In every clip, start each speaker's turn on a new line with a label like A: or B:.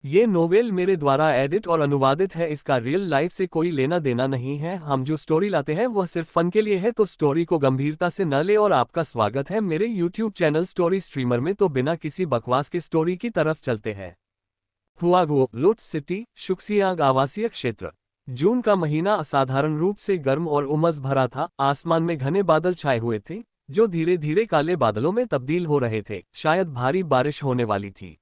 A: ये नोवेल मेरे द्वारा एडिट और अनुवादित है, इसका रियल लाइफ से कोई लेना देना नहीं है। हम जो स्टोरी लाते हैं वह सिर्फ फन के लिए है, तो स्टोरी को गंभीरता से न ले। और आपका स्वागत है मेरे यूट्यूब चैनल स्टोरी स्ट्रीमर में। तो बिना किसी बकवास के स्टोरी की तरफ चलते हैं। हुआगुओ लुट सिटी, शुक्सियांग आवासीय क्षेत्र। जून का महीना असाधारण रूप से गर्म और उमस भरा था। आसमान में घने बादल छाए हुए थे जो धीरे धीरे काले बादलों में तब्दील हो रहे थे। शायद भारी बारिश होने वाली थी।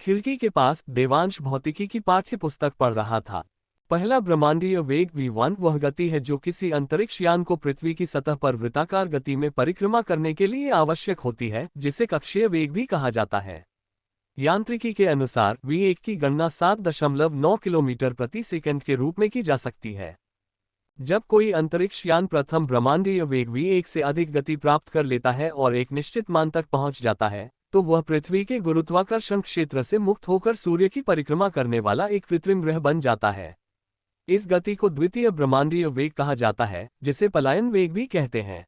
A: खिड़की के पास देवांश भौतिकी की पाठ्य पुस्तक पढ़ रहा था। पहला ब्रह्मांडीय वेग v1 वह गति है जो किसी अंतरिक्ष यान को पृथ्वी की सतह पर वृत्ताकार गति में परिक्रमा करने के लिए आवश्यक होती है, जिसे कक्षीय वेग भी कहा जाता है। यांत्रिकी के अनुसार v1 की गणना 7.9 किलोमीटर प्रति सेकंड के रूप में की जा सकती है। जब कोई अंतरिक्ष यान प्रथम ब्रह्मांडीय वेग v1 से अधिक गति प्राप्त कर लेता है और एक निश्चित मान तक पहुंच जाता है, तो वह पृथ्वी के गुरुत्वाकर्षण क्षेत्र से मुक्त होकर सूर्य की परिक्रमा करने वाला एक कृत्रिम ग्रह बन जाता है। इस गति को द्वितीय ब्रह्मांडीय वेग कहा जाता है, जिसे पलायन वेग भी कहते हैं।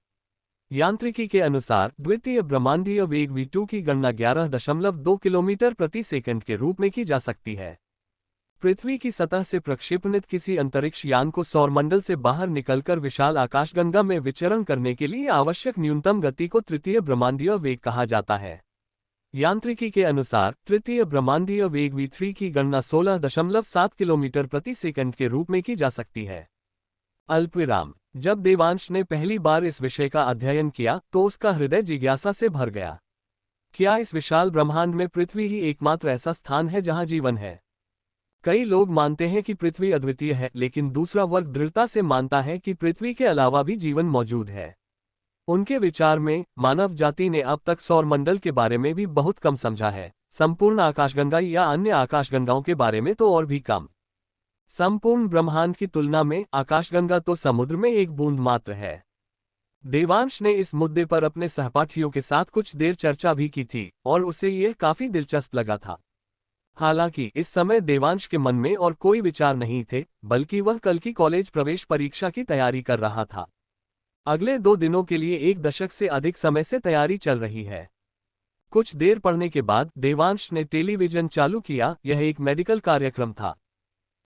A: यांत्रिकी के अनुसार द्वितीय ब्रह्मांडीय वेग v2 की गणना 11.2 किलोमीटर प्रति सेकंड के रूप में की जा सकती है। पृथ्वी की सतह से प्रक्षेपणित किसी अंतरिक्ष यान को सौरमंडल से बाहर निकलकर विशाल आकाशगंगा में विचरण करने के लिए आवश्यक न्यूनतम गति को तृतीय ब्रह्मांडीय वेग कहा जाता है। यांत्रिकी के अनुसार तृतीय ब्रह्मांडीय वेग v3 की गणना 16.7 किलोमीटर प्रति सेकंड के रूप में की जा सकती है। अल्पविराम। जब देवांश ने पहली बार इस विषय का अध्ययन किया तो उसका हृदय जिज्ञासा से भर गया। क्या इस विशाल ब्रह्मांड में पृथ्वी ही एकमात्र ऐसा स्थान है जहां जीवन है? कई लोग मानते हैं कि पृथ्वी अद्वितीय है, लेकिन दूसरा वर्ग दृढ़ता से मानता है कि पृथ्वी के अलावा भी जीवन मौजूद है। उनके विचार में मानव जाति ने अब तक सौरमंडल के बारे में भी बहुत कम समझा है, संपूर्ण आकाशगंगा या अन्य आकाशगंगाओं के बारे में तो और भी कम। संपूर्ण ब्रह्मांड की तुलना में आकाशगंगा तो समुद्र में एक बूंद मात्र है। देवांश ने इस मुद्दे पर अपने सहपाठियों के साथ कुछ देर चर्चा भी की थी और उसे यह काफी दिलचस्प लगा था। हालांकि इस समय देवांश के मन में और कोई विचार नहीं थे, बल्कि वह कल की कॉलेज प्रवेश परीक्षा की तैयारी कर रहा था। अगले 2 दिनों के लिए 1 दशक से अधिक समय से तैयारी चल रही है। कुछ देर पढ़ने के बाद देवांश ने टेलीविजन चालू किया। यह एक मेडिकल कार्यक्रम था।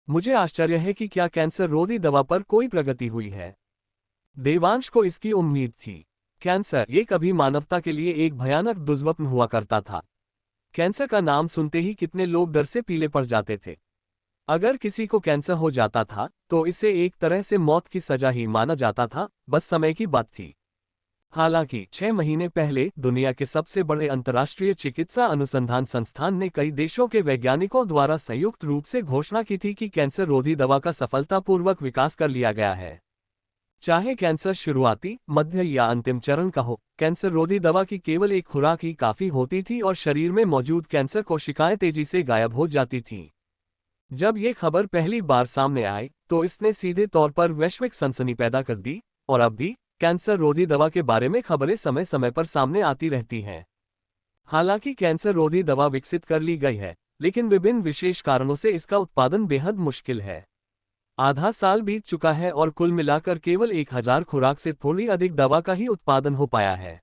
A: मुझे आश्चर्य है कि क्या कैंसर रोधी दवा पर कोई प्रगति हुई है। देवांश को इसकी उम्मीद थी। कैंसर ये कभी मानवता के लिए एक भयानक दुर्स्वप्न हुआ करता था। कैंसर का नाम सुनते ही कितने लोग डर से पीले पड़ जाते थे। अगर किसी को कैंसर हो जाता था तो इसे एक तरह से मौत की सजा ही माना जाता था, बस समय की बात थी। हालांकि 6 महीने पहले दुनिया के सबसे बड़े अंतर्राष्ट्रीय चिकित्सा अनुसंधान संस्थान ने कई देशों के वैज्ञानिकों द्वारा संयुक्त रूप से घोषणा की थी कि कैंसर रोधी दवा का सफलतापूर्वक विकास कर लिया गया है। चाहे कैंसर शुरुआती, मध्य या अंतिम चरण का हो, कैंसर रोधी दवा की केवल एक खुराक ही काफी होती थी और शरीर में मौजूद कैंसर कोशिकाएं तेजी से गायब हो जाती थीं। जब ये खबर पहली बार सामने आई तो इसने सीधे तौर पर वैश्विक सनसनी पैदा कर दी और अब भी कैंसर रोधी दवा के बारे में खबरें समय समय पर सामने आती रहती हैं। हालांकि कैंसर रोधी दवा विकसित कर ली गई है, लेकिन विभिन्न विशेष कारणों से इसका उत्पादन बेहद मुश्किल है। आधा साल बीत चुका है और कुल मिलाकर केवल 1000 खुराक से थोड़ी अधिक दवा का ही उत्पादन हो पाया है।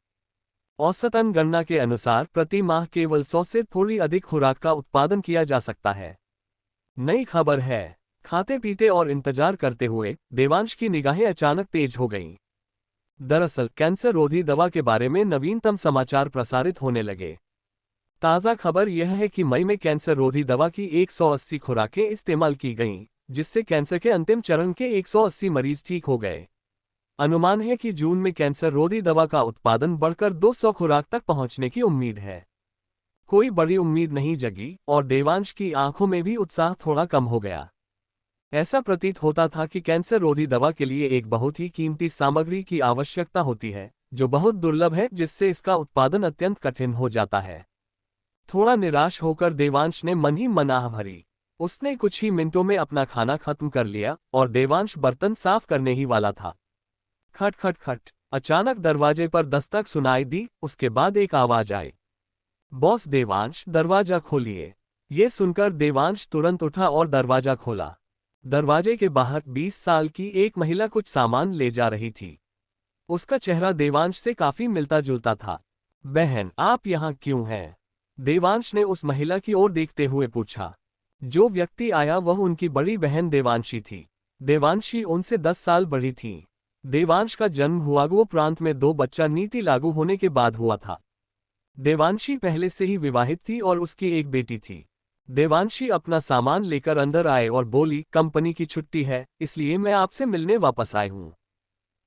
A: औसतन गणना के अनुसार प्रति माह केवल 100 से थोड़ी अधिक खुराक का उत्पादन किया जा सकता है। नई खबर है। खाते पीते और इंतजार करते हुए देवांश की निगाहें अचानक तेज हो गईं। दरअसल कैंसर रोधी दवा के बारे में नवीनतम समाचार प्रसारित होने लगे। ताज़ा खबर यह है कि मई में कैंसर रोधी दवा की 180 खुराकें इस्तेमाल की गईं, जिससे कैंसर के अंतिम चरण के 180 मरीज ठीक हो गए। अनुमान है कि जून में कैंसर रोधी दवा का उत्पादन बढ़कर 200 खुराक तक पहुंचने की उम्मीद है। कोई बड़ी उम्मीद नहीं जगी और देवांश की आंखों में भी उत्साह थोड़ा कम हो गया। ऐसा प्रतीत होता था कि कैंसर रोधी दवा के लिए एक बहुत ही कीमती सामग्री की आवश्यकता होती है, जो बहुत दुर्लभ है, जिससे इसका उत्पादन अत्यंत कठिन हो जाता है। थोड़ा निराश होकर देवांश ने मन ही मन आह भरी। उसने कुछ ही मिनटों में अपना खाना खत्म कर लिया और देवांश बर्तन साफ करने ही वाला था। खट खट खट। अचानक दरवाजे पर दस्तक सुनाई दी। उसके बाद एक आवाज आई, बॉस देवांश, दरवाजा खोलिए। ये सुनकर देवांश तुरंत उठा और दरवाजा खोला। दरवाजे के बाहर 20 साल की एक महिला कुछ सामान ले जा रही थी। उसका चेहरा देवांश से काफी मिलता जुलता था। बहन, आप यहाँ क्यों हैं? देवांश ने उस महिला की ओर देखते हुए पूछा। जो व्यक्ति आया वह उनकी बड़ी बहन देवांशी थी। देवांशी उनसे 10 साल बड़ी थी। देवांश का जन्म हुआगो प्रांत में 2 बच्चा नीति लागू होने के बाद हुआ था। देवांशी पहले से ही विवाहित थी और उसकी एक बेटी थी। देवांशी अपना सामान लेकर अंदर आए और बोली, कंपनी की छुट्टी है, इसलिए मैं आपसे मिलने वापस आई हूँ।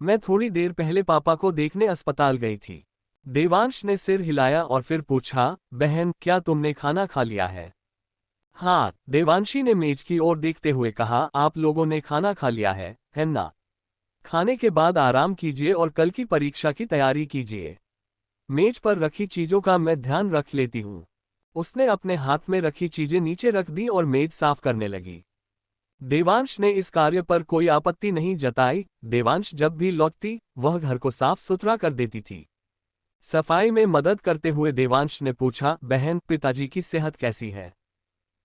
A: मैं थोड़ी देर पहले पापा को देखने अस्पताल गई थी। देवांश ने सिर हिलाया और फिर पूछा, बहन क्या तुमने खाना खा लिया है? हाँ, देवांशी ने मेज की ओर देखते हुए कहा, आप लोगों ने खाना खा लिया है ना? खाने के बाद आराम कीजिए और कल की परीक्षा की तैयारी कीजिए। मेज पर रखी चीजों का मैं ध्यान रख लेती हूँ। उसने अपने हाथ में रखी चीजें नीचे रख दी और मेज साफ करने लगी। देवांश ने इस कार्य पर कोई आपत्ति नहीं जताई। देवांश जब भी लौटती वह घर को साफ सुथरा कर देती थी। सफाई में मदद करते हुए देवांश ने पूछा, बहन पिताजी की सेहत कैसी है?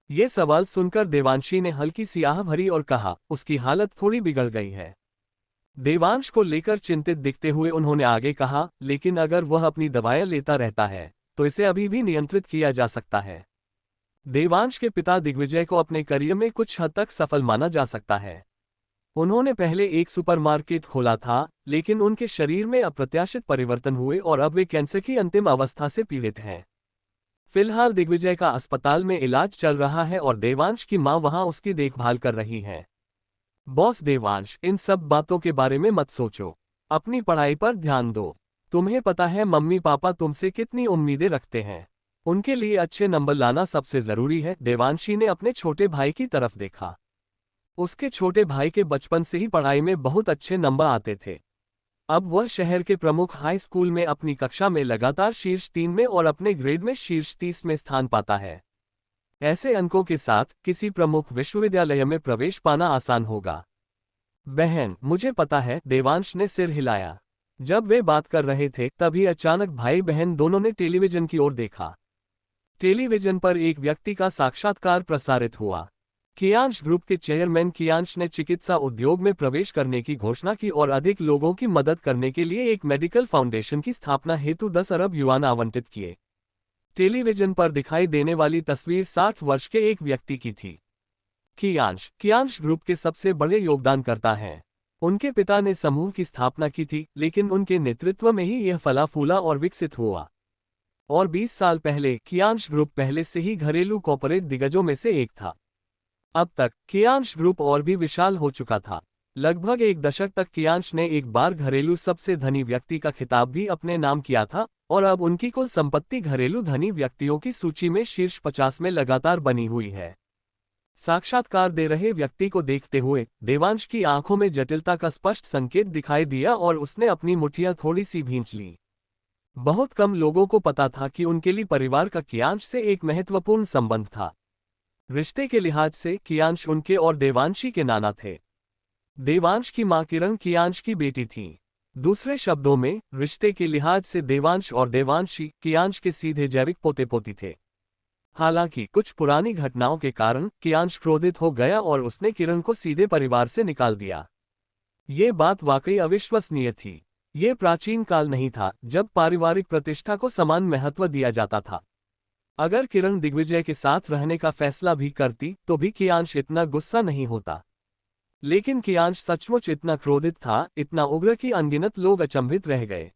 A: ये सवाल सुनकर देवांशी ने हल्की सी आह भरी और कहा, उसकी हालत थोड़ी बिगड़ गई है। देवांश को लेकर चिंतित दिखते हुए उन्होंने आगे कहा, लेकिन अगर वह अपनी दवाएं लेता रहता है तो इसे अभी भी नियंत्रित किया जा सकता है। देवांश के पिता दिग्विजय को अपने करियर में कुछ हद तक सफल माना जा सकता है। उन्होंने पहले एक सुपरमार्केट खोला था, लेकिन उनके शरीर में अप्रत्याशित परिवर्तन हुए और अब वे कैंसर की अंतिम अवस्था से पीड़ित हैं। फिलहाल दिग्विजय का अस्पताल में इलाज चल रहा है और देवांश की मां वहां उसकी देखभाल कर रही हैं। बॉस देवांश, इन सब बातों के बारे में मत सोचो। अपनी पढ़ाई पर ध्यान दो। तुम्हें पता है मम्मी पापा तुमसे कितनी उम्मीदें रखते हैं। उनके लिए अच्छे नंबर लाना सबसे जरूरी है। देवांशी ने अपने छोटे भाई की तरफ देखा। उसके छोटे भाई के बचपन से ही पढ़ाई में बहुत अच्छे नंबर आते थे। अब वह शहर के प्रमुख हाई स्कूल में अपनी कक्षा में लगातार शीर्ष 3 में और अपने ग्रेड में शीर्ष 30 में स्थान पाता है। ऐसे अंकों के साथ किसी प्रमुख विश्वविद्यालय में प्रवेश पाना आसान होगा। बहन, मुझे पता है, देवांश ने सिर हिलाया। जब वे बात कर रहे थे तभी अचानक भाई बहन दोनों ने टेलीविजन की ओर देखा। टेलीविजन पर एक व्यक्ति का साक्षात्कार प्रसारित हुआ। कियांश ग्रुप के चेयरमैन कियांश ने चिकित्सा उद्योग में प्रवेश करने की घोषणा की और अधिक लोगों की मदद करने के लिए एक मेडिकल फाउंडेशन की स्थापना हेतु 10 अरब युआन आवंटित किए। टेलीविजन पर दिखाई देने वाली तस्वीर 60 वर्ष के एक व्यक्ति की थी। कियांश ग्रुप के सबसे बड़े योगदानकर्ता हैं। उनके पिता ने समूह की स्थापना की थी, लेकिन उनके नेतृत्व में ही यह फला फूला और विकसित हुआ। और 20 साल पहले कियांश ग्रुप पहले से ही घरेलू कॉर्पोरेट दिग्गजों में से एक था। अब तक कियांश ग्रुप और भी विशाल हो चुका था। लगभग एक दशक तक कियांश ने एक बार घरेलू सबसे धनी व्यक्ति का खिताब भी अपने नाम किया था और अब उनकी कुल संपत्ति घरेलू धनी व्यक्तियों की सूची में शीर्ष 50 में लगातार बनी हुई है। साक्षात्कार दे रहे व्यक्ति को देखते हुए देवांश की आंखों में जटिलता का स्पष्ट संकेत दिखाई दिया और उसने अपनी मुठ्ठियां थोड़ी सी भींच ली। बहुत कम लोगों को पता था कि उनके लिए परिवार का कियांश से एक महत्वपूर्ण संबंध था। रिश्ते के लिहाज से कियांश उनके और देवांशी के नाना थे। देवांश की मां किरण कियांश की बेटी थी। दूसरे शब्दों में, रिश्ते के लिहाज से देवांश और देवांशी कियांश के सीधे जैविक पोते पोती थे। हालांकि कुछ पुरानी घटनाओं के कारण कियांश क्रोधित हो गया और उसने किरण को सीधे परिवार से निकाल दिया। ये बात वाकई अविश्वसनीय थी। ये प्राचीन काल नहीं था जब पारिवारिक प्रतिष्ठा को समान महत्व दिया जाता था। अगर किरण दिग्विजय के साथ रहने का फैसला भी करती तो भी कियांश इतना गुस्सा नहीं होता। लेकिन कियांश सचमुच इतना क्रोधित था, इतना उग्र कि अनगिनत लोग अचंभित रह गए।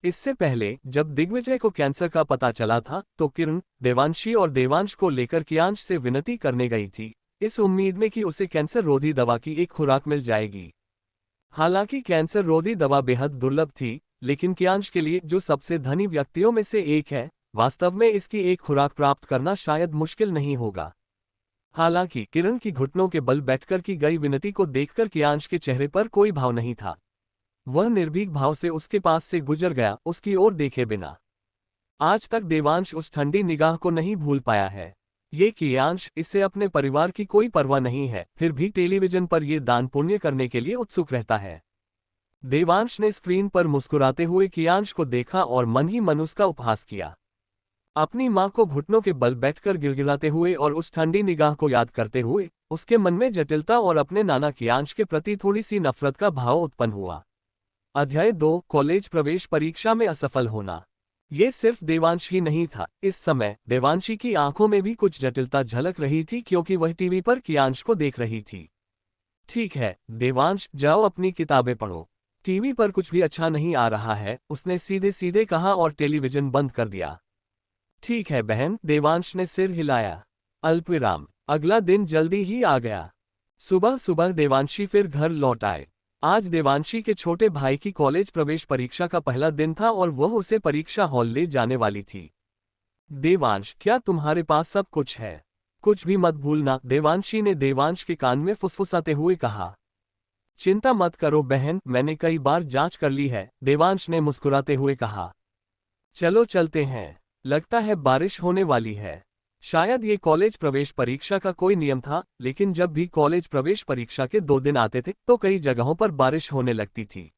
A: इससे पहले जब दिग्विजय को कैंसर का पता चला था तो किरण देवांशी और देवांश को लेकर कियांश से विनती करने गई थी, इस उम्मीद में कि उसे कैंसर रोधी दवा की एक खुराक मिल जाएगी। हालांकि कैंसर रोधी दवा बेहद दुर्लभ थी, लेकिन कियांश के लिए, जो सबसे धनी व्यक्तियों में से एक है, वास्तव में इसकी एक खुराक प्राप्त करना शायद मुश्किल नहीं होगा। हालांकि किरण की घुटनों के बल बैठकर की गई विनती को देखकर कियांश के चेहरे पर कोई भाव नहीं था। वह निर्भीक भाव से उसके पास से गुजर गया, उसकी ओर देखे बिना। आज तक देवांश उस ठंडी निगाह को नहीं भूल पाया है। ये कियांश, इससे अपने परिवार की कोई परवाह नहीं है, फिर भी टेलीविजन पर ये दान पुण्य करने के लिए उत्सुक रहता है। देवांश ने स्क्रीन पर मुस्कुराते हुए कियांश को देखा और मन ही मन उसका उपहास किया। अपनी मां को घुटनों के बल बैठकर गिड़गिड़ाते हुए और उस ठंडी निगाह को याद करते हुए उसके मन में जटिलता और अपने नाना कियांश के प्रति थोड़ी सी नफरत का भाव उत्पन्न हुआ। अध्याय 2, कॉलेज प्रवेश परीक्षा में असफल होना। ये सिर्फ देवांश ही नहीं था, इस समय देवांशी की आंखों में भी कुछ जटिलता झलक रही थी क्योंकि वह टीवी पर कियांश को देख रही थी। ठीक है देवांश, जाओ अपनी किताबें पढ़ो। टीवी पर कुछ भी अच्छा नहीं आ रहा है, उसने सीधे सीधे कहा और टेलीविजन बंद कर दिया। ठीक है बहन, देवांश ने सिर हिलाया। अल्पविराम। अगला दिन जल्दी ही आ गया। सुबह सुबह देवांशी फिर घर लौट आए। आज देवांशी के छोटे भाई की कॉलेज प्रवेश परीक्षा का पहला दिन था और वह उसे परीक्षा हॉल ले जाने वाली थी। देवांश, क्या तुम्हारे पास सब कुछ है? कुछ भी मत भूलना, देवांशी ने देवांश के कान में फुसफुसाते हुए कहा। चिंता मत करो बहन, मैंने कई बार जांच कर ली है, देवांश ने मुस्कुराते हुए कहा। चलो चलते हैं, लगता है बारिश होने वाली है। शायद ये कॉलेज प्रवेश परीक्षा का कोई नियम था, लेकिन जब भी कॉलेज प्रवेश परीक्षा के 2 दिन आते थे तो कई जगहों पर बारिश होने लगती थी।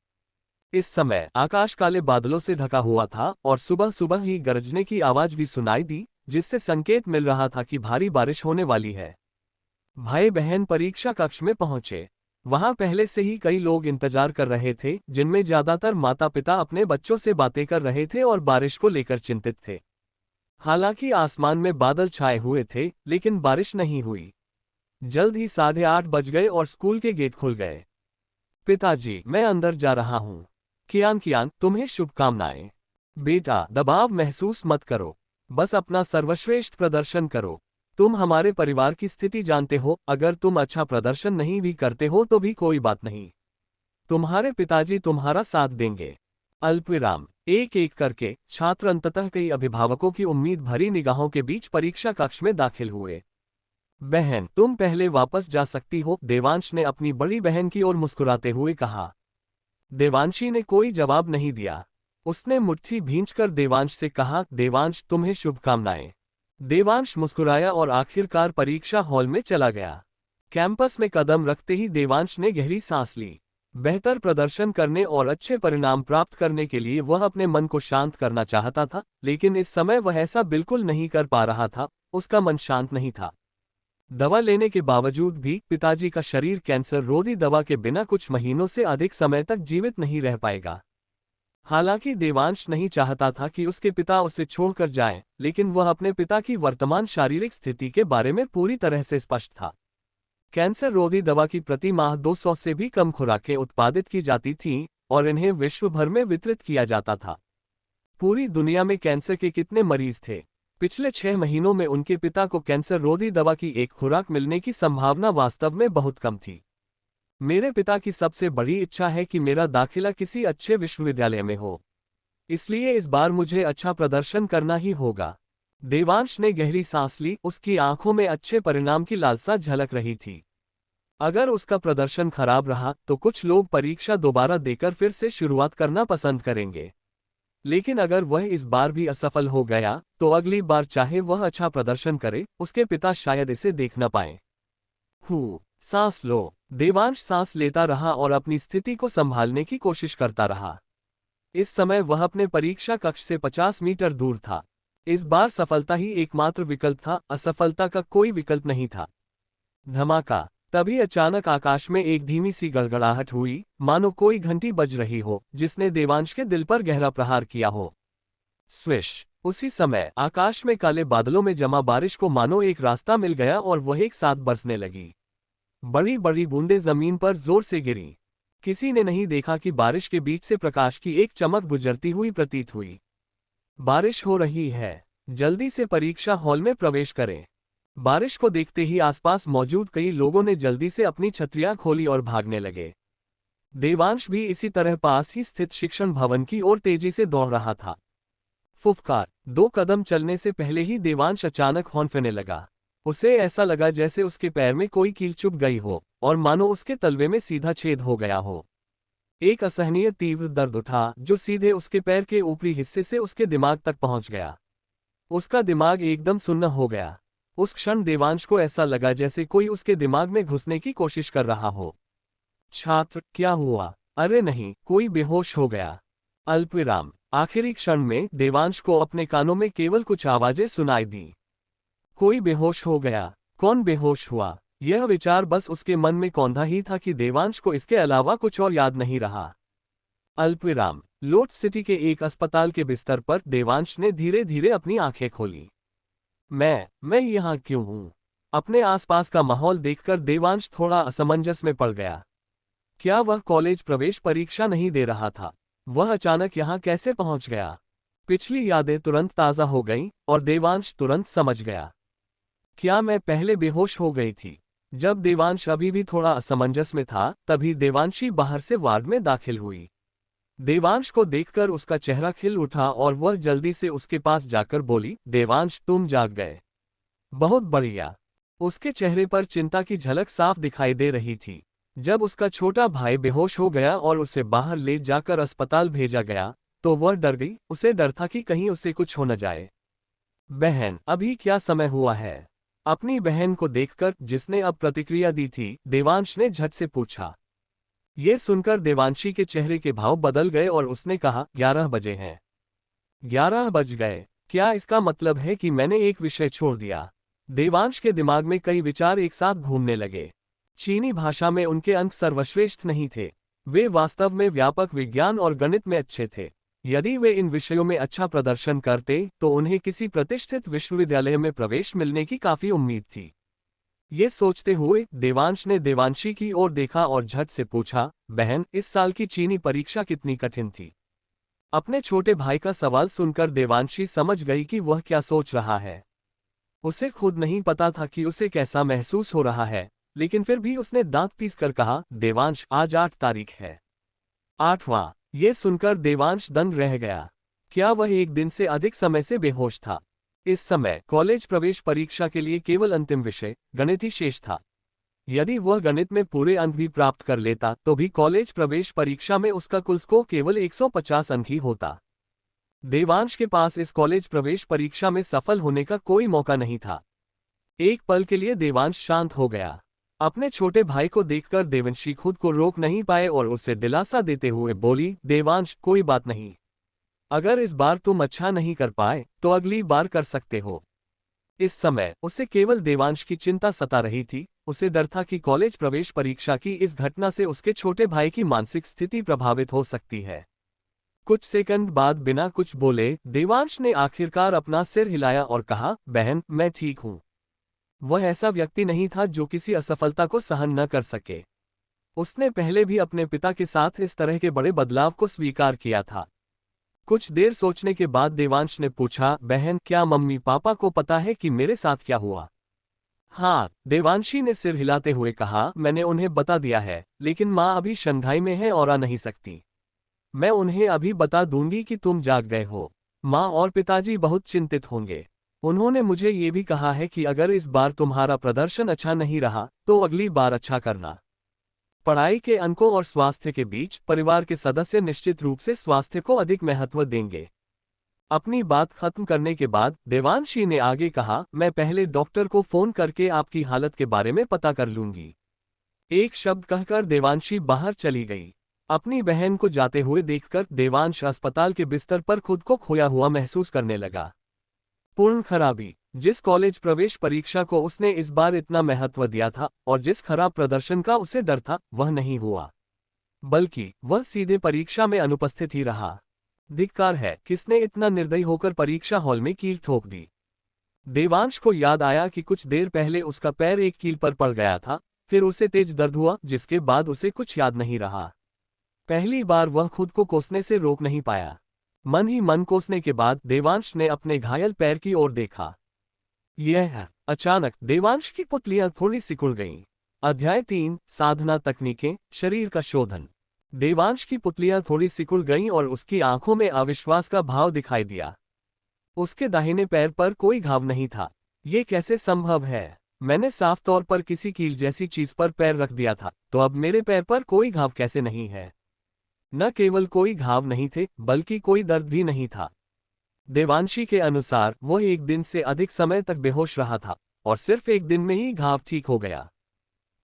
A: इस समय आकाश काले बादलों से ढका हुआ था और सुबह सुबह ही गरजने की आवाज भी सुनाई दी, जिससे संकेत मिल रहा था कि भारी बारिश होने वाली है। भाई बहन परीक्षा कक्ष में पहुंचे। वहां पहले से ही कई लोग इंतजार कर रहे थे, जिनमें ज्यादातर माता पिता अपने बच्चों से बातें कर रहे थे और बारिश को लेकर चिंतित थे। हालांकि आसमान में बादल छाए हुए थे, लेकिन बारिश नहीं हुई। जल्द ही 8:30 बज गए और स्कूल के गेट खुल गए। पिताजी, मैं अंदर जा रहा हूँ। कियान, तुम्हें शुभकामनाएं। बेटा, दबाव महसूस मत करो, बस अपना सर्वश्रेष्ठ प्रदर्शन करो। तुम हमारे परिवार की स्थिति जानते हो, अगर तुम अच्छा प्रदर्शन नहीं भी करते हो तो भी कोई बात नहीं, तुम्हारे पिताजी तुम्हारा साथ देंगे। अल्पविराम। एक एक करके छात्र अंततः कई अभिभावकों की उम्मीद भरी निगाहों के बीच परीक्षा कक्ष में दाखिल हुए। बहन, तुम पहले वापस जा सकती हो, देवांश ने अपनी बड़ी बहन की ओर मुस्कुराते हुए कहा। देवांशी ने कोई जवाब नहीं दिया। उसने मुट्ठी भींचकर देवांश से कहा, देवांश, तुम्हें शुभकामनाएं। देवांश मुस्कुराया और आखिरकार परीक्षा हॉल में चला गया। कैंपस में कदम रखते ही देवांश ने गहरी सांस ली। बेहतर प्रदर्शन करने और अच्छे परिणाम प्राप्त करने के लिए वह अपने मन को शांत करना चाहता था, लेकिन इस समय वह ऐसा बिल्कुल नहीं कर पा रहा था। उसका मन शांत नहीं था। दवा लेने के बावजूद भी पिताजी का शरीर कैंसर रोधी दवा के बिना कुछ महीनों से अधिक समय तक जीवित नहीं रह पाएगा। हालांकि देवांश नहीं चाहता था कि उसके पिता उसे छोड़कर जाएं, लेकिन वह अपने पिता की वर्तमान शारीरिक स्थिति के बारे में पूरी तरह से स्पष्ट था। कैंसर रोधी दवा की प्रति माह 200 से भी कम खुराकें उत्पादित की जाती थीं और इन्हें विश्व भर में वितरित किया जाता था। पूरी दुनिया में कैंसर के कितने मरीज थे? पिछले 6 महीनों में उनके पिता को कैंसर रोधी दवा की एक खुराक मिलने की संभावना वास्तव में बहुत कम थी। मेरे पिता की सबसे बड़ी इच्छा है कि मेरा दाखिला किसी अच्छे विश्वविद्यालय में हो, इसलिए इस बार मुझे अच्छा प्रदर्शन करना ही होगा। देवांश ने गहरी सांस ली, उसकी आंखों में अच्छे परिणाम की लालसा झलक रही थी। अगर उसका प्रदर्शन खराब रहा तो कुछ लोग परीक्षा दोबारा देकर फिर से शुरुआत करना पसंद करेंगे, लेकिन अगर वह इस बार भी असफल हो गया तो अगली बार चाहे वह अच्छा प्रदर्शन करे, उसके पिता शायद इसे देख न पाएं। सांस लो। देवांश सांस लेता रहा और अपनी स्थिति को संभालने की कोशिश करता रहा। इस समय वह अपने परीक्षा कक्ष से 50 मीटर दूर था। इस बार सफलता ही एकमात्र विकल्प था, असफलता का कोई विकल्प नहीं था। धमाका। तभी अचानक आकाश में एक धीमी सी गड़गड़ाहट हुई, मानो कोई घंटी बज रही हो, जिसने देवांश के दिल पर गहरा प्रहार किया हो। स्विश। उसी समय आकाश में काले बादलों में जमा बारिश को मानो एक रास्ता मिल गया और वह एक साथ बरसने लगी। बड़ी बड़ी बूंदें जमीन पर जोर से गिरी। किसी ने नहीं देखा कि बारिश के बीच से प्रकाश की एक चमक गुजरती हुई प्रतीत हुई। बारिश हो रही है, जल्दी से परीक्षा हॉल में प्रवेश करें। बारिश को देखते ही आसपास मौजूद कई लोगों ने जल्दी से अपनी छतरियां खोली और भागने लगे। देवांश भी इसी तरह पास ही स्थित शिक्षण भवन की ओर तेजी से दौड़ रहा था। फुफकार। 2 कदम चलने से पहले ही देवांश अचानक हौंफने लगा। उसे ऐसा लगा जैसे उसके पैर में कोई कील चुभ गई हो और मानो उसके तलवे में सीधा छेद हो गया हो। एक असहनीय तीव्र दर्द उठा जो सीधे उसके पैर के ऊपरी हिस्से से उसके दिमाग तक पहुंच गया। उसका दिमाग एकदम सुन्न हो गया। उस क्षण देवांश को ऐसा लगा जैसे कोई उसके दिमाग में घुसने की कोशिश कर रहा हो। छात्र, क्या हुआ? अरे नहीं, कोई बेहोश हो गया। अल्पविराम। आखिरी क्षण में देवांश को अपने कानों में केवल कुछ आवाजें सुनाई दी। कोई बेहोश हो गया। कौन बेहोश हुआ? यह विचार बस उसके मन में कौंधा ही था कि देवांश को इसके अलावा कुछ और याद नहीं रहा। अल्पविराम। लोट सिटी के एक अस्पताल के बिस्तर पर देवांश ने धीरे धीरे अपनी आंखें खोली। मैं यहाँ क्यों हूँ? अपने आसपास का माहौल देखकर देवांश थोड़ा असमंजस में पड़ गया। क्या वह कॉलेज प्रवेश परीक्षा नहीं दे रहा था? वह अचानक यहाँ कैसे पहुंच गया? पिछली यादें तुरंत ताज़ा हो गईं और देवांश तुरंत समझ गया। क्या मैं पहले बेहोश हो गई थी? जब देवांश अभी भी थोड़ा असमंजस में था, तभी देवांशी बाहर से वार्ड में दाखिल हुई। देवांश को देखकर उसका चेहरा खिल उठा और वह जल्दी से उसके पास जाकर बोली, देवांश, तुम जाग गए। बहुत बढ़िया। उसके चेहरे पर चिंता की झलक साफ दिखाई दे रही थी। जब उसका छोटा भाई बेहोश हो गया और उसे बाहर ले जाकर अस्पताल भेजा गया, तो वह डर गई। उसे डर था कि कहीं उसे कुछ हो न जाए। बहन, अभी क्या समय हुआ है? अपनी बहन को देखकर, जिसने अब प्रतिक्रिया दी थी, देवांश ने झट से पूछा। ये सुनकर देवांशी के चेहरे के भाव बदल गए और उसने कहा, 11 बजे हैं। 11 बज गए? क्या इसका मतलब है कि मैंने एक विषय छोड़ दिया? देवांश के दिमाग में कई विचार एक साथ घूमने लगे। चीनी भाषा में उनके अंक सर्वश्रेष्ठ नहीं थे। वे वास्तव में व्यापक विज्ञान और गणित में अच्छे थे। यदि वे इन विषयों में अच्छा प्रदर्शन करते तो उन्हें किसी प्रतिष्ठित विश्वविद्यालय में प्रवेश मिलने की काफी उम्मीद थी। ये सोचते हुए देवांश ने देवांशी की ओर देखा और झट से पूछा, बहन, इस साल की चीनी परीक्षा कितनी कठिन थी? अपने छोटे भाई का सवाल सुनकर देवांशी समझ गई कि वह क्या सोच रहा है। उसे खुद नहीं पता था कि उसे कैसा महसूस हो रहा है, लेकिन फिर भी उसने दांत पीस कर कहा, देवांश, आज 8 तारीख है। 8वां। ये सुनकर देवांश दंग रह गया। क्या वह एक दिन से अधिक समय से बेहोश था? इस समय कॉलेज प्रवेश परीक्षा के लिए केवल अंतिम विषय गणित ही शेष था। यदि वह गणित में पूरे अंक भी प्राप्त कर लेता तो भी कॉलेज प्रवेश परीक्षा में उसका कुल स्कोर केवल 150 अंक ही होता। देवांश के पास इस कॉलेज प्रवेश परीक्षा में सफल होने का कोई मौका नहीं था। एक पल के लिए देवांश शांत हो गया। अपने छोटे भाई को देखकर देवंशी खुद को रोक नहीं पाए और उसे दिलासा देते हुए बोली, देवांश, कोई बात नहीं। अगर इस बार तुम अच्छा नहीं कर पाए तो अगली बार कर सकते हो। इस समय उसे केवल देवांश की चिंता सता रही थी। उसे डर था कि कॉलेज प्रवेश परीक्षा की इस घटना से उसके छोटे भाई की मानसिक स्थिति प्रभावित हो सकती है। कुछ सेकंड बाद बिना कुछ बोले देवांश ने आखिरकार अपना सिर हिलाया और कहा, बहन, मैं ठीक हूं। वह ऐसा व्यक्ति नहीं था जो किसी असफलता को सहन न कर सके। उसने पहले भी अपने पिता के साथ इस तरह के बड़े बदलाव को स्वीकार किया था। कुछ देर सोचने के बाद देवांश ने पूछा, बहन, क्या मम्मी पापा को पता है कि मेरे साथ क्या हुआ? हाँ, देवांशी ने सिर हिलाते हुए कहा, मैंने उन्हें बता दिया है, लेकिन माँ अभी शंघाई में है और आ नहीं सकती। मैं उन्हें अभी बता दूंगी कि तुम जाग गए हो। माँ और पिताजी बहुत चिंतित होंगे। उन्होंने मुझे ये भी कहा है कि अगर इस बार तुम्हारा प्रदर्शन अच्छा नहीं रहा तो अगली बार अच्छा करना। पढ़ाई के अंकों और स्वास्थ्य के बीच परिवार के सदस्य निश्चित रूप से स्वास्थ्य को अधिक महत्व देंगे। अपनी बात खत्म करने के बाद देवांशी ने आगे कहा, मैं पहले डॉक्टर को फोन करके आपकी हालत के बारे में पता कर लूंगी। एक शब्द कहकर देवांशी बाहर चली गई। अपनी बहन को जाते हुए देखकर देवांश अस्पताल के बिस्तर पर खुद को खोया हुआ महसूस करने लगा। पूर्ण खराबी। जिस कॉलेज प्रवेश परीक्षा को उसने इस बार इतना महत्व दिया था और जिस खराब प्रदर्शन का उसे डर था, वह नहीं हुआ, बल्कि वह सीधे परीक्षा में अनुपस्थित ही रहा। धिक्कार है, किसने इतना निर्दयी होकर परीक्षा हॉल में कील ठोक दी। देवांश को याद आया कि कुछ देर पहले उसका पैर एक कील पर पड़ गया था। फिर उसे तेज दर्द हुआ, जिसके बाद उसे कुछ याद नहीं रहा। पहली बार वह खुद को कोसने से रोक नहीं पाया। मन ही मन कोसने के बाद देवांश ने अपने घायल पैर की ओर देखा। यह अचानक देवांश की पुतलियां थोड़ी सिकुड़ गईं। अध्याय 3, साधना तकनीकें, शरीर का शोधन। देवांश की पुतलियां थोड़ी सिकुड़ गईं और उसकी आंखों में अविश्वास का भाव दिखाई दिया। उसके दाहिने पैर पर कोई घाव नहीं था। ये कैसे संभव है? मैंने साफ तौर पर किसी कील जैसी चीज पर पैर रख दिया था, तो अब मेरे पैर पर कोई घाव कैसे नहीं है? न केवल कोई घाव नहीं थे, बल्कि कोई दर्द भी नहीं था। देवांशी के अनुसार वह एक दिन से अधिक समय तक बेहोश रहा था और सिर्फ एक दिन में ही घाव ठीक हो गया।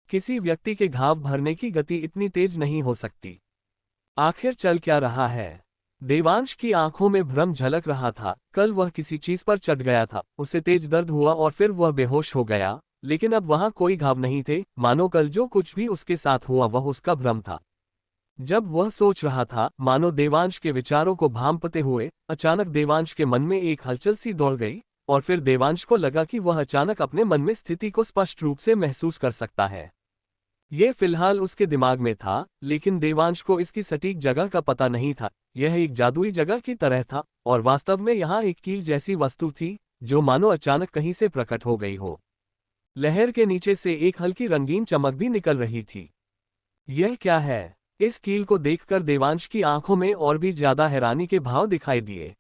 A: किसी व्यक्ति के घाव भरने की गति इतनी तेज नहीं हो सकती। आखिर चल क्या रहा है? देवांश की आंखों में भ्रम झलक रहा था। कल वह किसी चीज पर चढ़ गया था, उसे तेज दर्द हुआ और फिर वह बेहोश हो गया, लेकिन अब वहां कोई घाव नहीं थे। मानो कल जो कुछ भी उसके साथ हुआ वह उसका भ्रम था। जब वह सोच रहा था, मानो देवांश के विचारों को भांपते हुए, अचानक देवांश के मन में एक हलचल सी दौड़ गई, और फिर देवांश को लगा कि वह अचानक अपने मन में स्थिति को स्पष्ट रूप से महसूस कर सकता है। ये फिलहाल उसके दिमाग में था, लेकिन देवांश को इसकी सटीक जगह का पता नहीं था। यह एक जादुई जगह की तरह था, और वास्तव में यहाँ एक कील जैसी वस्तु थी, जो मानो अचानक कहीं से प्रकट हो गई हो। लहर के नीचे से एक हल्की रंगीन चमक भी निकल रही थी। यह क्या है? इस कील को देखकर देवांश की आंखों में और भी ज्यादा हैरानी के भाव दिखाई दिए।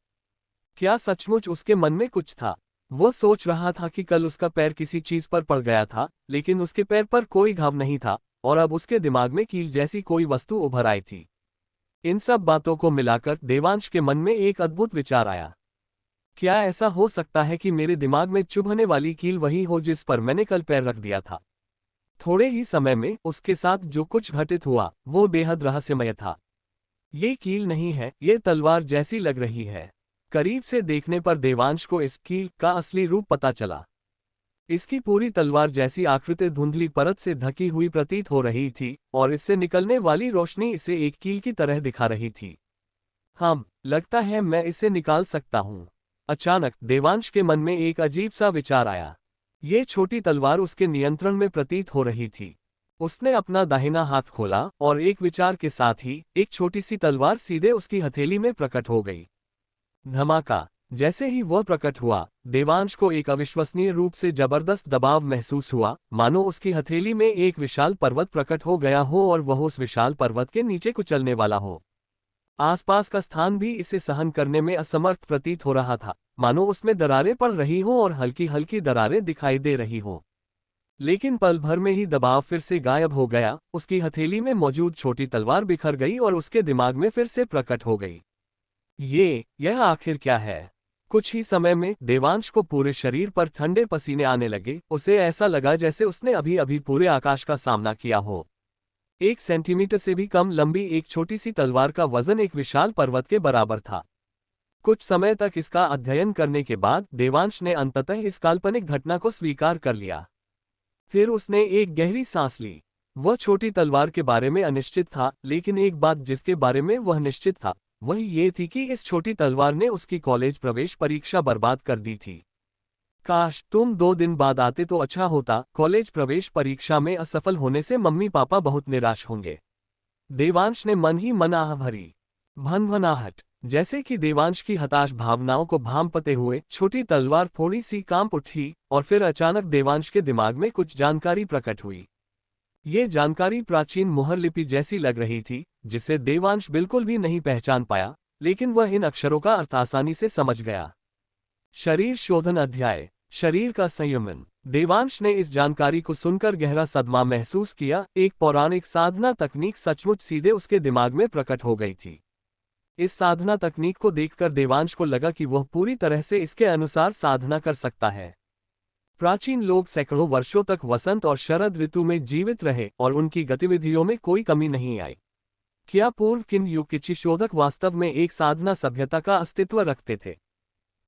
A: क्या सचमुच उसके मन में कुछ था? वो सोच रहा था कि कल उसका पैर किसी चीज पर पड़ गया था, लेकिन उसके पैर पर कोई घाव नहीं था, और अब उसके दिमाग में कील जैसी कोई वस्तु उभर आई थी। इन सब बातों को मिलाकर देवांश के मन में एक अद्भुत विचार आया। क्या ऐसा हो सकता है कि मेरे दिमाग में चुभने वाली कील वही हो जिस पर मैंने कल पैर रख दिया था? थोड़े ही समय में उसके साथ जो कुछ घटित हुआ वो बेहद रहस्यमय था। ये कील नहीं है, ये तलवार जैसी लग रही है। करीब से देखने पर देवांश को इस कील का असली रूप पता चला। इसकी पूरी तलवार जैसी आकृति धुंधली परत से ढकी हुई प्रतीत हो रही थी, और इससे निकलने वाली रोशनी इसे एक कील की तरह दिखा रही थी। लगता है मैं इसे निकाल सकता हूँ। अचानक देवांश के मन में एक अजीब सा विचार आया। ये छोटी तलवार उसके नियंत्रण में प्रतीत हो रही थी। उसने अपना दाहिना हाथ खोला, और एक विचार के साथ ही एक छोटी सी तलवार सीधे उसकी हथेली में प्रकट हो गई। धमाका! जैसे ही वह प्रकट हुआ, देवांश को एक अविश्वसनीय रूप से जबरदस्त दबाव महसूस हुआ, मानो उसकी हथेली में एक विशाल पर्वत प्रकट हो गया हो और वह उस विशाल पर्वत के नीचे कुचलने वाला हो। आसपास का स्थान भी इसे सहन करने में असमर्थ प्रतीत हो रहा था, मानो उसमें दरारें पड़ रही हों और हल्की हल्की दरारें दिखाई दे रही हों। लेकिन पल भर में ही दबाव फिर से गायब हो गया, उसकी हथेली में मौजूद छोटी तलवार बिखर गई और उसके दिमाग में फिर से प्रकट हो गई। यह आखिर क्या है? कुछ ही समय में देवांश को पूरे शरीर पर ठंडे पसीने आने लगे। उसे ऐसा लगा जैसे उसने अभी अभी पूरे आकाश का सामना किया हो। 1 सेंटीमीटर से भी कम लंबी एक छोटी सी तलवार का वजन एक विशाल पर्वत के बराबर था। कुछ समय तक इसका अध्ययन करने के बाद देवांश ने अंततः इस काल्पनिक घटना को स्वीकार कर लिया। फिर उसने एक गहरी सांस ली। वह छोटी तलवार के बारे में अनिश्चित था, लेकिन एक बात जिसके बारे में वह निश्चित था वह ये थी कि इस छोटी तलवार ने उसकी कॉलेज प्रवेश परीक्षा बर्बाद कर दी थी। काश तुम 2 दिन बाद आते तो अच्छा होता। कॉलेज प्रवेश परीक्षा में असफल होने से मम्मी पापा बहुत निराश होंगे। देवांश ने मन ही मन आह भरी। भनभनाहट! जैसे कि देवांश की हताश भावनाओं को भांपते हुए छोटी तलवार थोड़ी सी कांप उठी, और फिर अचानक देवांश के दिमाग में कुछ जानकारी प्रकट हुई। ये जानकारी प्राचीन मुहर लिपि जैसी लग रही थी, जिसे देवांश बिल्कुल भी नहीं पहचान पाया, लेकिन वह इन अक्षरों का अर्थ आसानी से समझ गया। शरीर शोधन अध्याय, शरीर का संयमन। देवांश ने इस जानकारी को सुनकर गहरा सदमा महसूस किया। एक पौराणिक साधना तकनीक सचमुच सीधे उसके दिमाग में प्रकट हो गई थी। इस साधना तकनीक को देखकर देवांश को लगा कि वह पूरी तरह से इसके अनुसार साधना कर सकता है। प्राचीन लोग सैकड़ों वर्षों तक वसंत और शरद ऋतु में जीवित रहे और उनकी गतिविधियों में कोई कमी नहीं आई। क्या पूर्व किन युग के शोधक वास्तव में एक साधना सभ्यता का अस्तित्व रखते थे?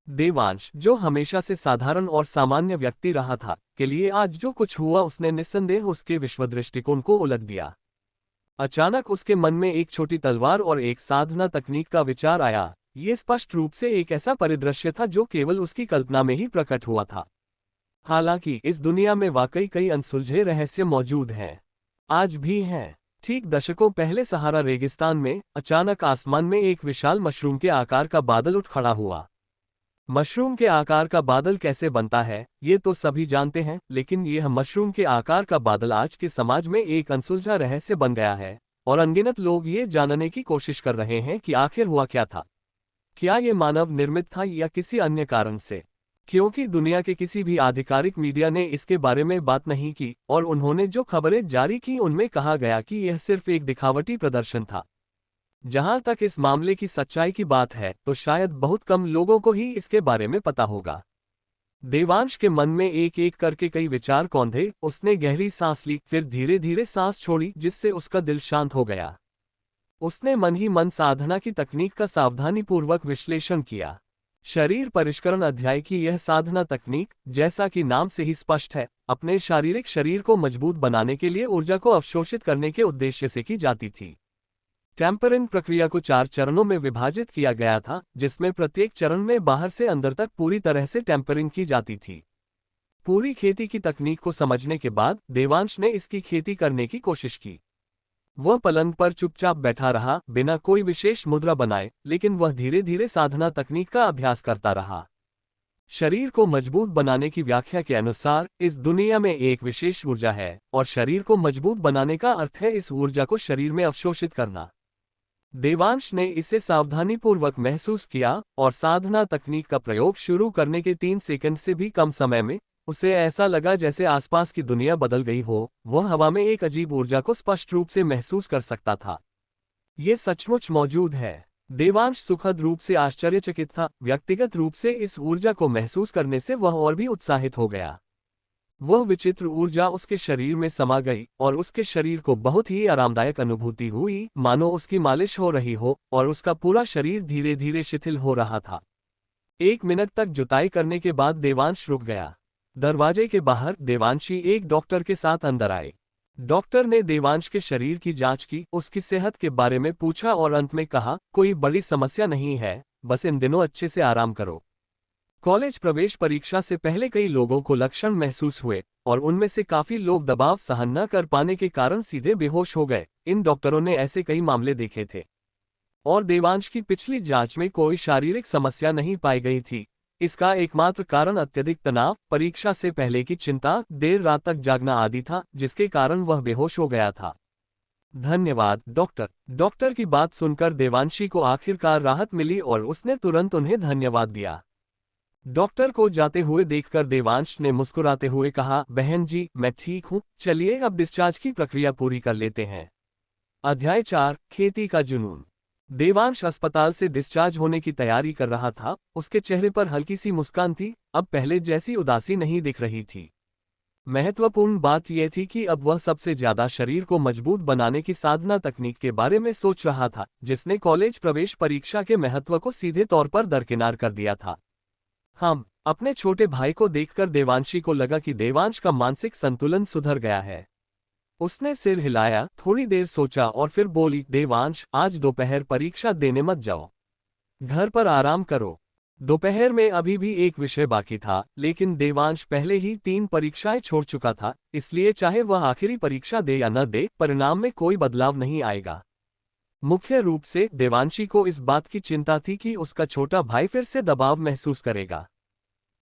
A: देवांश, जो हमेशा से साधारण और सामान्य व्यक्ति रहा था, के लिए आज जो कुछ हुआ उसने निस्संदेह उसके विश्व दृष्टिकोण को उलट दिया। अचानक उसके मन में एक छोटी तलवार और एक साधना तकनीक का विचार आया। ये स्पष्ट रूप से एक ऐसा परिदृश्य था जो केवल उसकी कल्पना में ही प्रकट हुआ था। हालांकि इस दुनिया में वाकई कई अनसुलझे रहस्य मौजूद हैं। आज भी हैं। ठीक दशकों पहले सहारा रेगिस्तान में अचानक आसमान में एक विशाल मशरूम के आकार का बादल उठ खड़ा हुआ। मशरूम के आकार का बादल कैसे बनता है ये तो सभी जानते हैं, लेकिन यह मशरूम के आकार का बादल आज के समाज में एक अनसुलझा रहस्य बन गया है, और अनगिनत लोग ये जानने की कोशिश कर रहे हैं कि आखिर हुआ क्या था। क्या ये मानव निर्मित था या किसी अन्य कारण से? क्योंकि दुनिया के किसी भी आधिकारिक मीडिया ने इसके बारे में बात नहीं की, और उन्होंने जो खबरें जारी की उनमें कहा गया कि यह सिर्फ एक दिखावटी प्रदर्शन था। जहां तक इस मामले की सच्चाई की बात है, तो शायद बहुत कम लोगों को ही इसके बारे में पता होगा। देवांश के मन में एक एक करके कई विचार कौंधे। उसने गहरी सांस ली, फिर धीरे धीरे सांस छोड़ी, जिससे उसका दिल शांत हो गया। उसने मन ही मन साधना की तकनीक का सावधानीपूर्वक विश्लेषण किया। शरीर परिष्करण अध्याय की यह साधना तकनीक, जैसा कि नाम से ही स्पष्ट है, अपने शारीरिक शरीर को मजबूत बनाने के लिए ऊर्जा को अवशोषित करने के उद्देश्य से की जाती थी। टेम्परिंग प्रक्रिया को 4 चरणों में विभाजित किया गया था, जिसमें प्रत्येक चरण में बाहर से अंदर तक पूरी तरह से टेम्परिंग की जाती थी। पूरी खेती की तकनीक को समझने के बाद देवांश ने इसकी खेती करने की कोशिश की। वह पलंग पर चुपचाप बैठा रहा, बिना कोई विशेष मुद्रा बनाए, लेकिन वह धीरे धीरे साधना तकनीक का अभ्यास करता रहा। शरीर को मजबूत बनाने की व्याख्या के अनुसार इस दुनिया में एक विशेष ऊर्जा है, और शरीर को मजबूत बनाने का अर्थ है इस ऊर्जा को शरीर में अवशोषित करना। देवांश ने इसे सावधानीपूर्वक महसूस किया, और साधना तकनीक का प्रयोग शुरू करने के 3 सेकंड से भी कम समय में उसे ऐसा लगा जैसे आसपास की दुनिया बदल गई हो। वह हवा में एक अजीब ऊर्जा को स्पष्ट रूप से महसूस कर सकता था। ये सचमुच मौजूद है। देवांश सुखद रूप से आश्चर्यचकित था। व्यक्तिगत रूप से इस ऊर्जा को महसूस करने से वह और भी उत्साहित हो गया। वह विचित्र ऊर्जा उसके शरीर में समा गई, और उसके शरीर को बहुत ही आरामदायक अनुभूति हुई, मानो उसकी मालिश हो रही हो, और उसका पूरा शरीर धीरे धीरे शिथिल हो रहा था। 1 मिनट तक जुताई करने के बाद देवांश रुक गया। दरवाजे के बाहर देवांशी एक डॉक्टर के साथ अंदर आए। डॉक्टर ने देवांश के शरीर की जांच की, उसकी सेहत के बारे में पूछा और अंत में कहा, कोई बड़ी समस्या नहीं है, बस इन दिनों अच्छे से आराम करो। कॉलेज प्रवेश परीक्षा से पहले कई लोगों को लक्षण महसूस हुए, और उनमें से काफी लोग दबाव सहन न कर पाने के कारण सीधे बेहोश हो गए। इन डॉक्टरों ने ऐसे कई मामले देखे थे, और देवांश की पिछली जांच में कोई शारीरिक समस्या नहीं पाई गई थी। इसका एकमात्र कारण अत्यधिक तनाव, परीक्षा से पहले की चिंता, देर रात तक जागना आदि था, जिसके कारण वह बेहोश हो गया था। धन्यवाद डॉक्टर। डॉक्टर की बात सुनकर देवांशी को आखिरकार राहत मिली और उसने तुरंत उन्हें धन्यवाद दिया। डॉक्टर को जाते हुए देखकर देवांश ने मुस्कुराते हुए कहा, बहन जी, मैं ठीक हूँ, चलिए अब डिस्चार्ज की प्रक्रिया पूरी कर लेते हैं। अध्याय 4, खेती का जुनून। देवांश अस्पताल से डिस्चार्ज होने की तैयारी कर रहा था। उसके चेहरे पर हल्की सी मुस्कान थी, अब पहले जैसी उदासी नहीं दिख रही थी। महत्वपूर्ण बात यह थी कि अब वह सबसे ज्यादा शरीर को मजबूत बनाने की साधना तकनीक के बारे में सोच रहा था, जिसने कॉलेज प्रवेश परीक्षा के महत्व को सीधे तौर पर दरकिनार कर दिया था। अपने छोटे भाई को देखकर देवांशी को लगा कि देवांश का मानसिक संतुलन सुधर गया है। उसने सिर हिलाया, थोड़ी देर सोचा और फिर बोली, देवांश, आज दोपहर परीक्षा देने मत जाओ, घर पर आराम करो। दोपहर में अभी भी एक विषय बाकी था, लेकिन देवांश पहले ही 3 परीक्षाएं छोड़ चुका था, इसलिए चाहे वह आखिरी परीक्षा दे या न दे, परिणाम में कोई बदलाव नहीं आएगा। मुख्य रूप से देवांशी को इस बात की चिंता थी कि उसका छोटा भाई फिर से दबाव महसूस करेगा।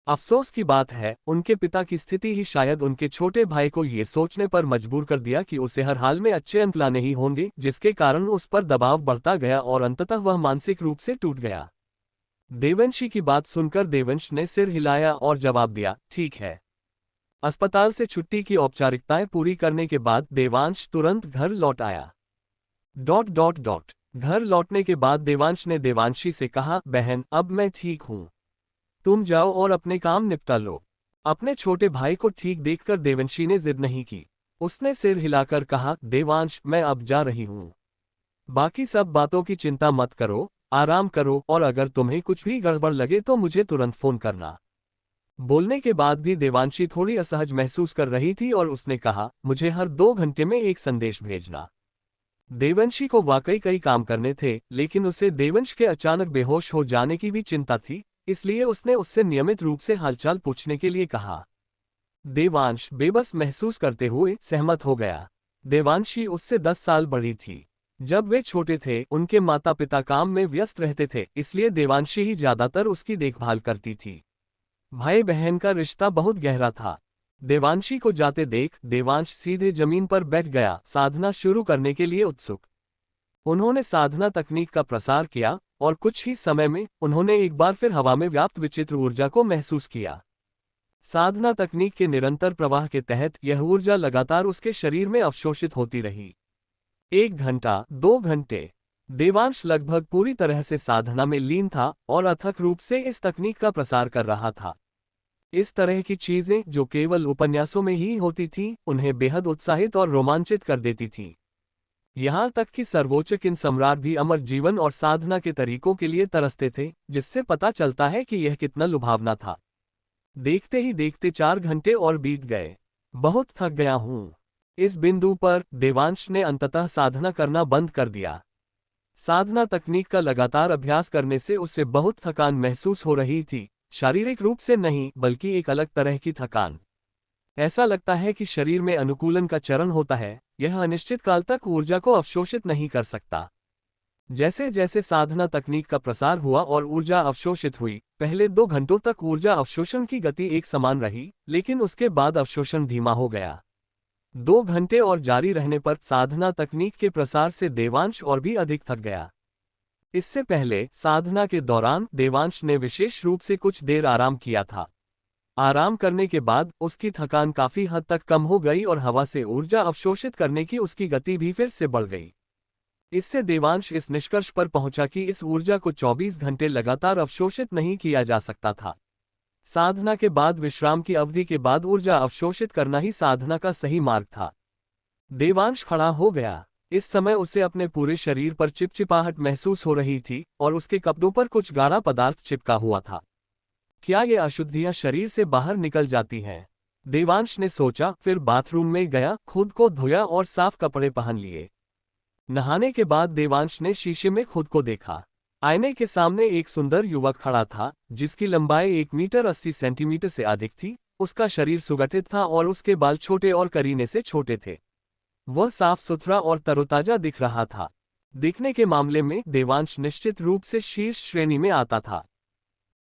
A: अफसोस की बात है, उनके पिता की स्थिति ही शायद उनके छोटे भाई को ये सोचने पर मजबूर कर दिया कि उसे हर हाल में अच्छे अंक लाने ही होंगे, जिसके कारण उस पर दबाव बढ़ता गया और अंततः वह मानसिक रूप से टूट गया। देवंशी की बात सुनकर देवंश ने सिर हिलाया और जवाब दिया, ठीक है। अस्पताल से छुट्टी की औपचारिकताएं पूरी करने के बाद देवांश तुरंत घर लौट आया। घर लौटने के बाद देवांश ने देवांशी से कहा, बहन, अब मैं ठीक हूं, तुम जाओ और अपने काम निपटा लो। अपने छोटे भाई को ठीक देखकर देवंशी ने जिद नहीं की। उसने सिर हिलाकर कहा, देवांश, मैं अब जा रही हूं। बाकी सब बातों की चिंता मत करो, आराम करो, और अगर तुम्हें कुछ भी गड़बड़ लगे तो मुझे तुरंत फोन करना। बोलने के बाद भी देवांशी थोड़ी असहज महसूस कर रही थी और उसने कहा, मुझे हर 2 घंटे में एक संदेश भेजना। देवंशी को वाकई कई काम करने थे, लेकिन उसे देवंश के अचानक बेहोश हो जाने की भी चिंता थी, इसलिए उसने उससे नियमित रूप से हालचाल पूछने के लिए कहा। देवांश बेबस महसूस करते हुए सहमत हो गया। देवांशी उससे 10 साल बड़ी थी। जब वे छोटे थे, उनके माता पिता काम में व्यस्त रहते थे, इसलिए देवांशी ही ज्यादातर उसकी देखभाल करती थी। भाई बहन का रिश्ता बहुत गहरा था। देवांशी को जाते देख देवांश सीधे जमीन पर बैठ गया, साधना शुरू करने के लिए उत्सुक। उन्होंने साधना तकनीक का प्रसार किया, और कुछ ही समय में उन्होंने एक बार फिर हवा में व्याप्त विचित्र ऊर्जा को महसूस किया। साधना तकनीक के निरंतर प्रवाह के तहत यह ऊर्जा लगातार उसके शरीर में अवशोषित होती रही। 1 घंटा, 2 घंटे। देवांश लगभग पूरी तरह से साधना में लीन था और अथक रूप से इस तकनीक का प्रसार कर रहा था। इस तरह की चीजें, जो केवल उपन्यासों में ही होती थीं, उन्हें बेहद उत्साहित और रोमांचित कर देती थीं। यहाँ तक कि सर्वोच्च किन सम्राट भी अमर जीवन और साधना के तरीकों के लिए तरसते थे, जिससे पता चलता है कि यह कितना लुभावना था। देखते ही देखते 4 घंटे और बीत गए। बहुत थक गया हूँ। इस बिंदु पर देवांश ने अंततः साधना करना बंद कर दिया। साधना तकनीक का लगातार अभ्यास करने से उसे बहुत थकान महसूस हो रही थी, शारीरिक रूप से नहीं बल्कि एक अलग तरह की थकान। ऐसा लगता है कि शरीर में अनुकूलन का चरण होता है, यह अनिश्चित काल तक ऊर्जा को अवशोषित नहीं कर सकता। जैसे जैसे साधना तकनीक का प्रसार हुआ और ऊर्जा अवशोषित हुई, पहले 2 घंटों तक ऊर्जा अवशोषण की गति एक समान रही, लेकिन उसके बाद अवशोषण धीमा हो गया। 2 घंटे और जारी रहने पर साधना तकनीक के प्रसार से देवांश और भी अधिक थक गया। इससे पहले साधना के दौरान देवांश ने विशेष रूप से कुछ देर आराम किया था। आराम करने के बाद उसकी थकान काफी हद तक कम हो गई और हवा से ऊर्जा अवशोषित करने की उसकी गति भी फिर से बढ़ गई। इससे देवांश इस निष्कर्ष पर पहुंचा कि इस ऊर्जा को 24 घंटे लगातार अवशोषित नहीं किया जा सकता था। साधना के बाद विश्राम की अवधि के बाद ऊर्जा अवशोषित करना ही साधना का सही मार्ग था। देवांश खड़ा हो गया। इस समय उसे अपने पूरे शरीर पर चिपचिपाहट महसूस हो रही थी और उसके कपड़ों पर कुछ गाढ़ा पदार्थ चिपका हुआ था। क्या ये अशुद्धियां शरीर से बाहर निकल जाती हैं? देवांश ने सोचा, फिर बाथरूम में गया, खुद को धोया और साफ कपड़े पहन लिए। नहाने के बाद देवांश ने शीशे में खुद को देखा। आईने के सामने एक सुंदर युवक खड़ा था, जिसकी लंबाई 1 मीटर 80 सेंटीमीटर से अधिक थी। उसका शरीर सुगठित था और उसके बाल छोटे और करीने से छोटे थे। वह साफ सुथरा और तरोताजा दिख रहा था। दिखने के मामले में देवांश निश्चित रूप से शीर्ष श्रेणी में आता था।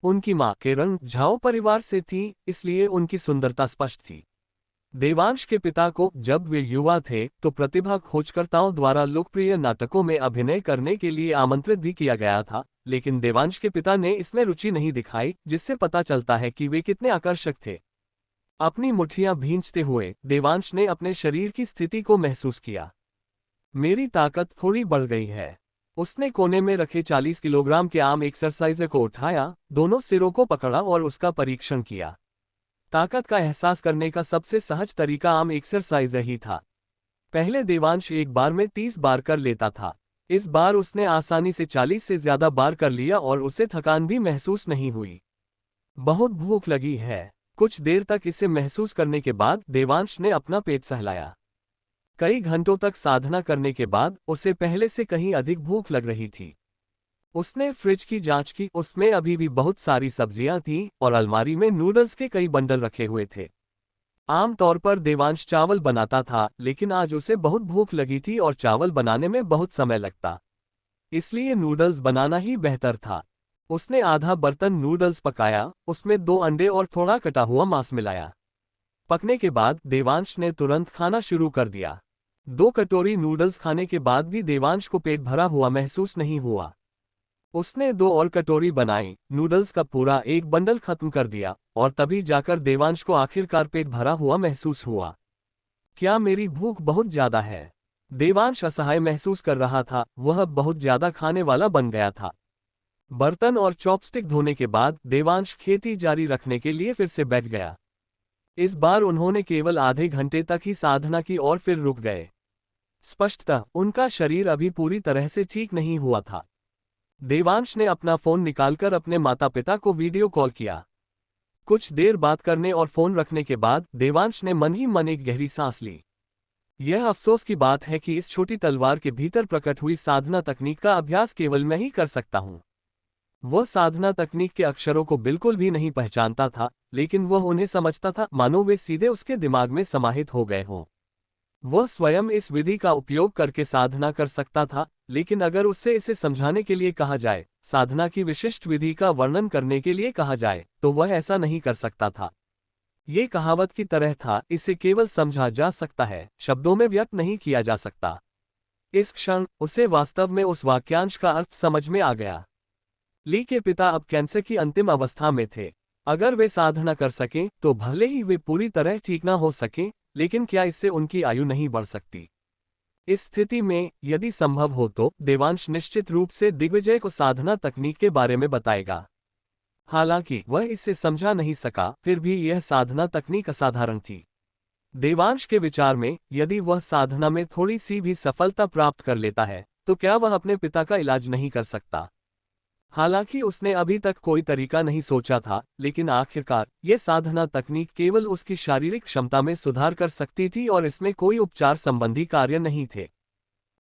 A: उनकी मां किरण झाओ परिवार से थी, इसलिए उनकी सुंदरता स्पष्ट थी। देवांश के पिता को जब वे युवा थे तो प्रतिभा खोजकर्ताओं द्वारा लोकप्रिय नाटकों में अभिनय करने के लिए आमंत्रित भी किया गया था, लेकिन देवांश के पिता ने इसमें रुचि नहीं दिखाई, जिससे पता चलता है कि वे कितने आकर्षक थे। अपनी मुट्ठियां भींचते हुए देवांश ने अपने शरीर की स्थिति को महसूस किया। मेरी ताकत थोड़ी बढ़ गई है। उसने कोने में रखे 40 किलोग्राम के आर्म एक्सरसाइजर को उठाया, दोनों सिरों को पकड़ा और उसका परीक्षण किया। ताकत का एहसास करने का सबसे सहज तरीका आर्म एक्सरसाइजर ही था। पहले देवांश एक बार में 30 बार कर लेता था। इस बार उसने आसानी से 40 से ज्यादा बार कर लिया और उसे थकान भी महसूस नहीं हुई। बहुत भूख लगी है। कुछ देर तक इसे महसूस करने के बाद देवांश ने अपना पेट सहलाया। कई घंटों तक साधना करने के बाद उसे पहले से कहीं अधिक भूख लग रही थी। उसने फ्रिज की जांच की, उसमें अभी भी बहुत सारी सब्जियां थीं और अलमारी में नूडल्स के कई बंडल रखे हुए थे। आमतौर पर देवांश चावल बनाता था, लेकिन आज उसे बहुत भूख लगी थी और चावल बनाने में बहुत समय लगता, इसलिए नूडल्स बनाना ही बेहतर था। उसने आधा बर्तन नूडल्स पकाया, उसमें 2 अंडे और थोड़ा कटा हुआ मांस मिलाया। पकने के बाद देवांश ने तुरंत खाना शुरू कर दिया। 2 कटोरी नूडल्स खाने के बाद भी देवांश को पेट भरा हुआ महसूस नहीं हुआ। उसने 2 और कटोरी बनाई, नूडल्स का पूरा एक बंडल खत्म कर दिया और तभी जाकर देवांश को आखिरकार पेट भरा हुआ महसूस हुआ। क्या मेरी भूख बहुत ज्यादा है? देवांश असहाय महसूस कर रहा था, वह बहुत ज्यादा खाने वाला बन गया था। बर्तन और चॉपस्टिक धोने के बाद देवांश खेती जारी रखने के लिए फिर से बैठ गया। इस बार उन्होंने केवल आधे घंटे तक ही साधना की और फिर रुक गए। स्पष्टतः उनका शरीर अभी पूरी तरह से ठीक नहीं हुआ था। देवांश ने अपना फोन निकालकर अपने माता पिता को वीडियो कॉल किया। कुछ देर बात करने और फोन रखने के बाद देवांश ने मन ही मन एक गहरी सांस ली। यह अफसोस की बात है कि इस छोटी तलवार के भीतर प्रकट हुई साधना तकनीक का अभ्यास केवल मैं ही कर सकता हूँ। वह साधना तकनीक के अक्षरों को बिल्कुल भी नहीं पहचानता था, लेकिन वह उन्हें समझता था मानो वे सीधे उसके दिमाग में समाहित हो गए हों। वह स्वयं इस विधि का उपयोग करके साधना कर सकता था, लेकिन अगर उससे इसे समझाने के लिए कहा जाए, साधना की विशिष्ट विधि का वर्णन करने के लिए कहा जाए, तो वह ऐसा नहीं कर सकता था। ये कहावत की तरह था, इसे केवल समझा जा सकता है, शब्दों में व्यक्त नहीं किया जा सकता। इस क्षण उसे वास्तव में उस वाक्यांश का अर्थ समझ में आ गया। ली के पिता अब कैंसर की अंतिम अवस्था में थे। अगर वे साधना कर सकें तो भले ही वे पूरी तरह ठीक न हो सकें, लेकिन क्या इससे उनकी आयु नहीं बढ़ सकती? इस स्थिति में यदि संभव हो तो देवांश निश्चित रूप से दिग्विजय को साधना तकनीक के बारे में बताएगा। हालांकि वह इसे समझा नहीं सका, फिर भी यह साधना तकनीक असाधारण थी। देवांश के विचार में यदि वह साधना में थोड़ी सी भी सफलता प्राप्त कर लेता है, तो क्या वह अपने पिता का इलाज नहीं कर सकता? हालांकि उसने अभी तक कोई तरीका नहीं सोचा था, लेकिन आखिरकार यह साधना तकनीक केवल उसकी शारीरिक क्षमता में सुधार कर सकती थी और इसमें कोई उपचार संबंधी कार्य नहीं थे।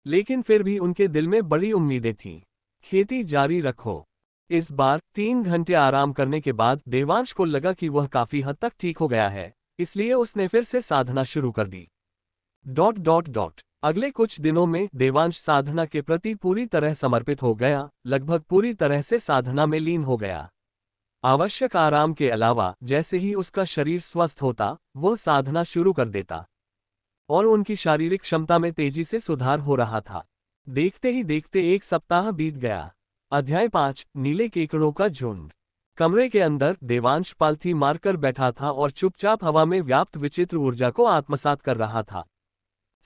A: लेकिन फिर भी उनके दिल में बड़ी उम्मीदें थीं। खेती जारी रखो। इस बार 3 घंटे आराम करने के बाद देवांश को लगा कि वह काफी हद तक ठीक हो गया है, इसलिए उसने फिर से साधना शुरू कर दी। अगले कुछ दिनों में देवांश साधना के प्रति पूरी तरह समर्पित हो गया, लगभग पूरी तरह से साधना में लीन हो गया। आवश्यक आराम के अलावा जैसे ही उसका शरीर स्वस्थ होता, वह साधना शुरू कर देता और उनकी शारीरिक क्षमता में तेजी से सुधार हो रहा था। देखते ही देखते 1 सप्ताह बीत गया। अध्याय 5, नीले केकड़ों का झुंड। कमरे के अंदर देवांश पालथी मारकर बैठा था और चुपचाप हवा में व्याप्त विचित्र ऊर्जा को आत्मसात कर रहा था।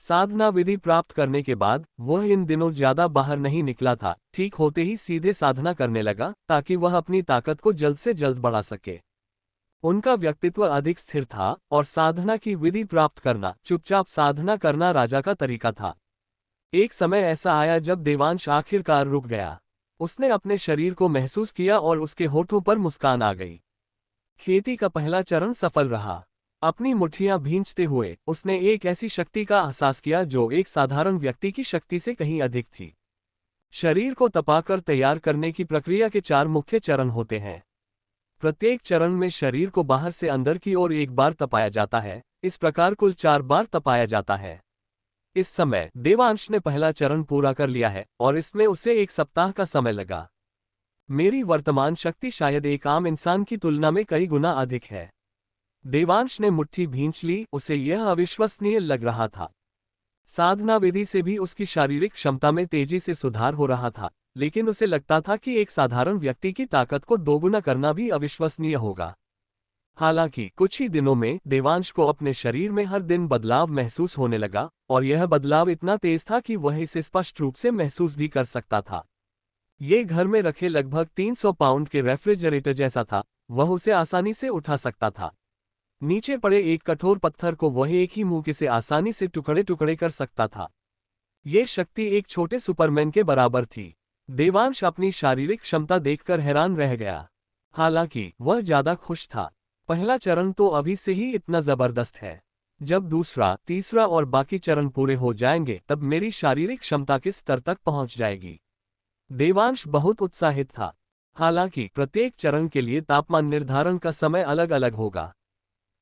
A: साधना विधि प्राप्त करने के बाद वह इन दिनों ज्यादा बाहर नहीं निकला था। ठीक होते ही सीधे साधना करने लगा ताकि वह अपनी ताकत को जल्द से जल्द बढ़ा सके। उनका व्यक्तित्व अधिक स्थिर था और साधना की विधि प्राप्त करना, चुपचाप साधना करना राजा का तरीका था। एक समय ऐसा आया जब देवांश आखिरकार रुक गया। उसने अपने शरीर को महसूस किया और उसके होठों पर मुस्कान आ गई। खेती का पहला चरण सफल रहा। अपनी मुट्ठियां भींचते हुए उसने एक ऐसी शक्ति का एहसास किया जो एक साधारण व्यक्ति की शक्ति से कहीं अधिक थी। शरीर को तपाकर तैयार करने की प्रक्रिया के 4 मुख्य चरण होते हैं। प्रत्येक चरण में शरीर को बाहर से अंदर की ओर एक बार तपाया जाता है। इस प्रकार कुल 4 बार तपाया जाता है। इस समय देवांश ने पहला चरण पूरा कर लिया है और इसमें उसे 1 सप्ताह का समय लगा। मेरी वर्तमान शक्ति शायद एक आम इंसान की तुलना में कई गुना अधिक है। देवांश ने मुट्ठी भींच ली, उसे यह अविश्वसनीय लग रहा था। साधना विधि से भी उसकी शारीरिक क्षमता में तेजी से सुधार हो रहा था, लेकिन उसे लगता था कि एक साधारण व्यक्ति की ताकत को दोगुना करना भी अविश्वसनीय होगा। हालांकि कुछ ही दिनों में देवांश को अपने शरीर में हर दिन बदलाव महसूस होने लगा और यह बदलाव इतना तेज था कि वह इसे स्पष्ट रूप से महसूस भी कर सकता था। ये घर में रखे लगभग 300 पाउंड के रेफ्रिजरेटर जैसा था। वह उसे आसानी से उठा सकता था। नीचे पड़े एक कठोर पत्थर को वह एक ही मुक्के से आसानी से टुकड़े टुकड़े कर सकता था। ये शक्ति एक छोटे सुपरमैन के बराबर थी। देवांश अपनी शारीरिक क्षमता देखकर हैरान रह गया। हालांकि वह ज्यादा खुश था। पहला चरण तो अभी से ही इतना जबरदस्त है। जब दूसरा, तीसरा और बाकी चरण पूरे हो जाएंगे तब मेरी शारीरिक क्षमता किस स्तर तक पहुंच जाएगी। देवांश बहुत उत्साहित था। हालांकि प्रत्येक चरण के लिए तापमान निर्धारण का समय अलग अलग होगा।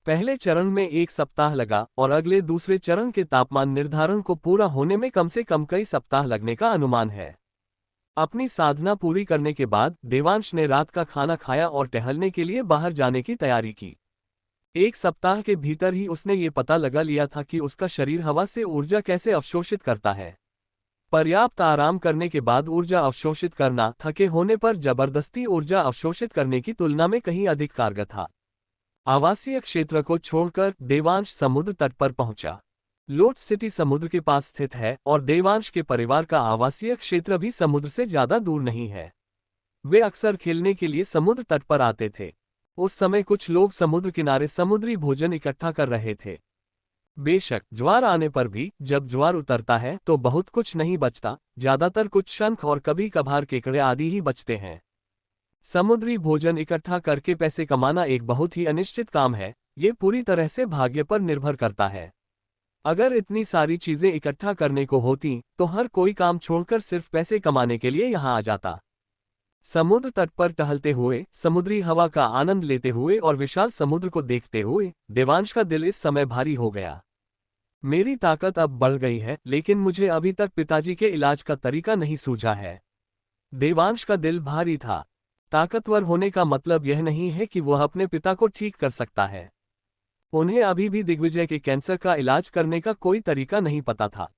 A: पहले चरण में 1 सप्ताह लगा और अगले दूसरे चरण के तापमान निर्धारण को पूरा होने में कम से कम कई सप्ताह लगने का अनुमान है। अपनी साधना पूरी करने के बाद देवांश ने रात का खाना खाया और टहलने के लिए बाहर जाने की तैयारी की। 1 सप्ताह के भीतर ही उसने ये पता लगा लिया था कि उसका शरीर हवा से ऊर्जा कैसे अवशोषित करता है। पर्याप्त आराम करने के बाद ऊर्जा अवशोषित करना थके होने पर जबरदस्ती ऊर्जा अवशोषित करने की तुलना में कहीं अधिक कारगर था। आवासीय क्षेत्र को छोड़कर देवांश समुद्र तट पर पहुंचा। लोट सिटी समुद्र के पास स्थित है और देवांश के परिवार का आवासीय क्षेत्र भी समुद्र से ज्यादा दूर नहीं है। वे अक्सर खेलने के लिए समुद्र तट पर आते थे। उस समय कुछ लोग समुद्र किनारे समुद्री भोजन इकट्ठा कर रहे थे। बेशक ज्वार आने पर भी जब ज्वार उतरता है तो बहुत कुछ नहीं बचता, ज्यादातर कुछ शंख और कभी कभार केकड़े आदि ही बचते हैं। समुद्री भोजन इकट्ठा करके पैसे कमाना एक बहुत ही अनिश्चित काम है। ये पूरी तरह से भाग्य पर निर्भर करता है। अगर इतनी सारी चीजें इकट्ठा करने को होती तो हर कोई काम छोड़कर सिर्फ पैसे कमाने के लिए यहाँ आ जाता। समुद्र तट पर टहलते हुए, समुद्री हवा का आनंद लेते हुए और विशाल समुद्र को देखते हुए देवांश का दिल इस समय भारी हो गया। मेरी ताकत अब बढ़ गई है, लेकिन मुझे अभी तक पिताजी के इलाज का तरीका नहीं सूझा है। देवांश का दिल भारी था। ताकतवर होने का मतलब यह नहीं है कि वह अपने पिता को ठीक कर सकता है। उन्हें अभी भी दिग्विजय के कैंसर का इलाज करने का कोई तरीका नहीं पता था।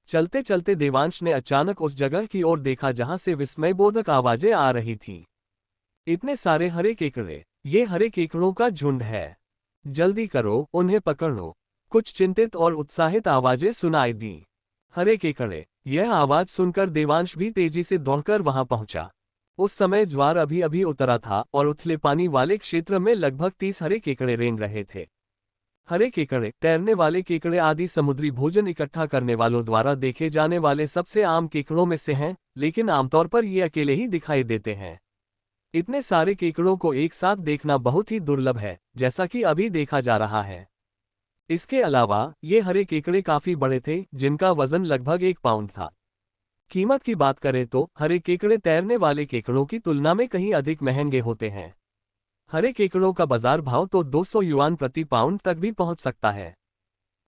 A: चलते चलते देवांश ने अचानक उस जगह की ओर देखा जहां से विस्मयबोधक आवाजें आ रही थीं। इतने सारे हरे केकड़े, ये हरे केकड़ों का झुंड है। जल्दी करो, उन्हें पकड़ लो। कुछ चिंतित और उत्साहित आवाजें सुनाई दी। हरे केकड़े, यह आवाज सुनकर देवांश भी तेजी से दौड़कर वहां पहुंचा। उस समय ज्वार अभी अभी उतरा था और उथले पानी वाले क्षेत्र में लगभग 30 हरे केकड़े रेंग रहे थे। हरे केकड़े, तैरने वाले केकड़े आदि समुद्री भोजन इकट्ठा करने वालों द्वारा देखे जाने वाले सबसे आम केकड़ों में से हैं, लेकिन आमतौर पर ये अकेले ही दिखाई देते हैं। इतने सारे केकड़ों को एक साथ देखना बहुत ही दुर्लभ है, जैसा कि अभी देखा जा रहा है। इसके अलावा ये हरे केकड़े काफी बड़े थे, जिनका वजन लगभग 1 पाउंड था। कीमत की बात करें तो हरे केकड़े तैरने वाले केकड़ों की तुलना में कहीं अधिक महंगे होते हैं। हरे केकड़ों का बाजार भाव तो 200 युआन प्रति पाउंड तक भी पहुंच सकता है।